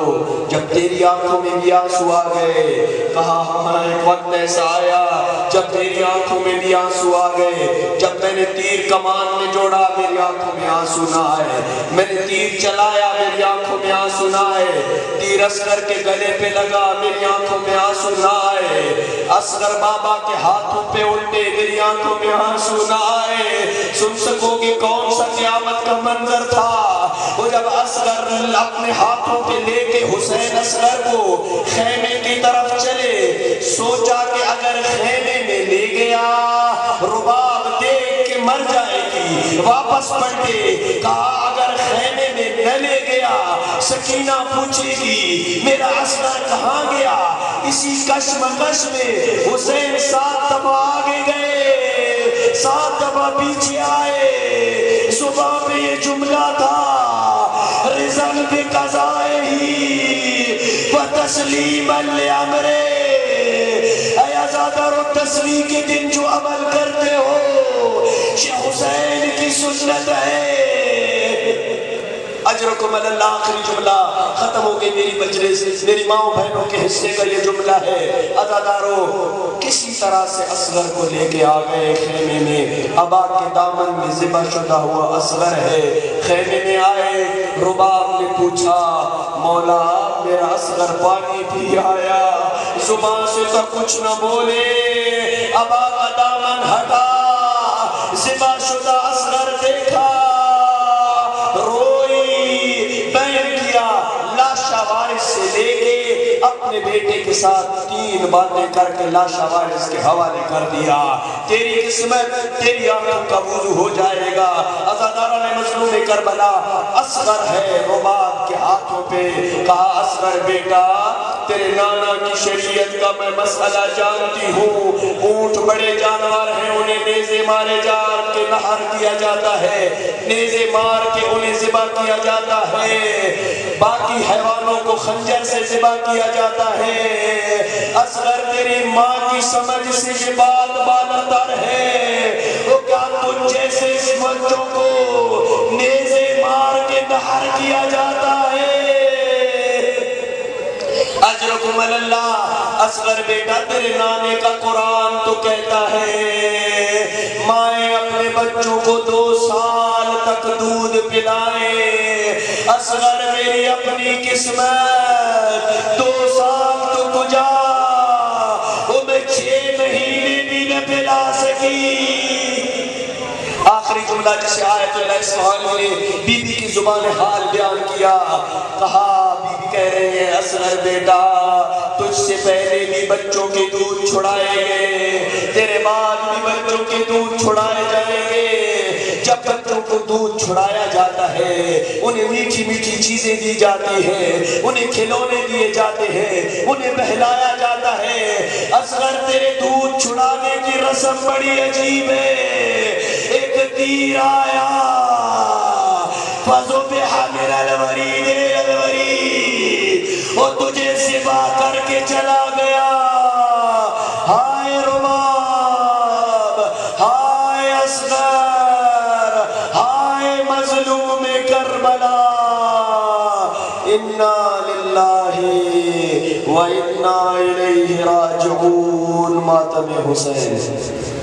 Speaker 3: جب تیری آنکھوں میں بھی آنسو آ گئے؟ کہا ہاں ایک وقت ایسا آیا جب میری آنکھوں میں بھی آنسو آ گئے، جب میں نے تیر کمان میں جوڑا میری آنکھوں میں آنسو نہ آئے، میں نے تیر چلایا میری آنکھوں میں آنسو نہ آئے، تیر اصغر کے گلے پہ لگا میری آنکھوں میں آنسو نہ آئے، اصغر بابا کے ہاتھوں پہ الٹے میری آنکھوں میں آنسو نہ آئے. سن سکو گے کون سا قیامت کا منظر تھا وہ جب اصغر اپنے ہاتھوں پہ لے کے حسین اصغر کو خیمے کی طرف چلے، سوچا کہ اگر خیمے میں لے گیا رباب دیکھ کے مر جائے گی، واپس پلٹے. کہا اگر خیمے میں نہ لے گیا سکینہ پوچھے گی میرا اصغر کہاں گیا. اسی کشمکش میں حسین 7 دفعہ آگے گئے 7 دفعہ پیچھے آئے. صبح میں یہ جملہ تھا رزق بقضائہ وتسلیما لامرہ. اے عزادار و تسلیح کے دن جو عمل کرتے ہو شیخ حسین کی سنت ہے. اجرکم اللہ. آخری جملہ ختم ہو گئی میری مجلس، میری ماں بہنوں کے حصے کا یہ جملہ ہے. عزادارو کسی طرح سے اصغر کو لے کے آ گئے خیمے میں. ابا کے دامن میں ذبح شدہ ہوا اصغر ہے. خیمے میں آئے، رباب نے پوچھا مولا میرا اصغر پانی پی آیا، زبان سے تو کچھ نہ بولے. ابا کا دامن ہٹا، ذبح شدہ اصغر دیکھا، روئی، بین کیا، لاشا وارث سے لے کے اپنے بیٹے کے ساتھ 3 باتیں کر کے لاشا وارث کے حوالے کر دیا. تیری قسمت تیری آنکھوں کا وضو ہو جائے گا. عزادارہ نے مظلوم کربلا اصغر ہے رباب کے ہاتھوں پہ. کہا اصغر بیٹا تیرے نانا کی شریعت کا میں مسئلہ جانتی ہوں. اونٹ بڑے جانور ہیں، انہیں نیزے مارے جا کے نہر کیا جاتا ہے، نیزے مار کے انہیں ذبح کیا جاتا ہے. باقی حیوانوں کو خنجر سے ذبح کیا جاتا ہے. اصغر تیری ماں کی سمجھ سے یہ بات بالاتر ہے. وہ کیا تجھ جیسے اس بچوں کو نیزے مار کے نہر کیا جاتا ہے؟ اجرکم اللہ. اصغر بیٹا تیرے نانے کا قرآن تو کہتا ہے مائیں اپنے بچوں کو 2 سال تک دودھ پلائیں. اصغر میری اپنی قسمت 2 سال تو کجا وہ میں 6 مہینے بھی نہ پلا سکی. آخری جملہ جسے آیت اللہ اسماعیل نے بی بی کی زبان حال بیان کیا. کہا بی بی کہہ رہے ہیں اصغر بیٹا تجھ سے پہلے بھی بچوں کے دودھ چھڑائے گئے، تیرے بعد بھی بچوں کے دودھ چھڑائے جائیں گے. جب بچوں کو دودھ چھڑایا جاتا ہے انہیں میٹھی میٹھی چیزیں دی جاتی ہیں، انہیں کھلونے دیے جاتے ہیں، انہیں بہلایا جاتا ہے. اصغر تیرے دودھ چھڑانے کی رسم بڑی عجیب ہے. ایک تیر آیا فَذُبِحَ مِنَ الْوَرِيدِ الْوَرِيدِ وہ تجھے ذبح کر کے چلا گیا. ہائے رباب، ہائے اصغر، ہائے مظلوم کربلا. اِنَّا لِلَّهِ وَإِنَّا إِلَيْهِ رَاجِعُونَ. ماتم حسین.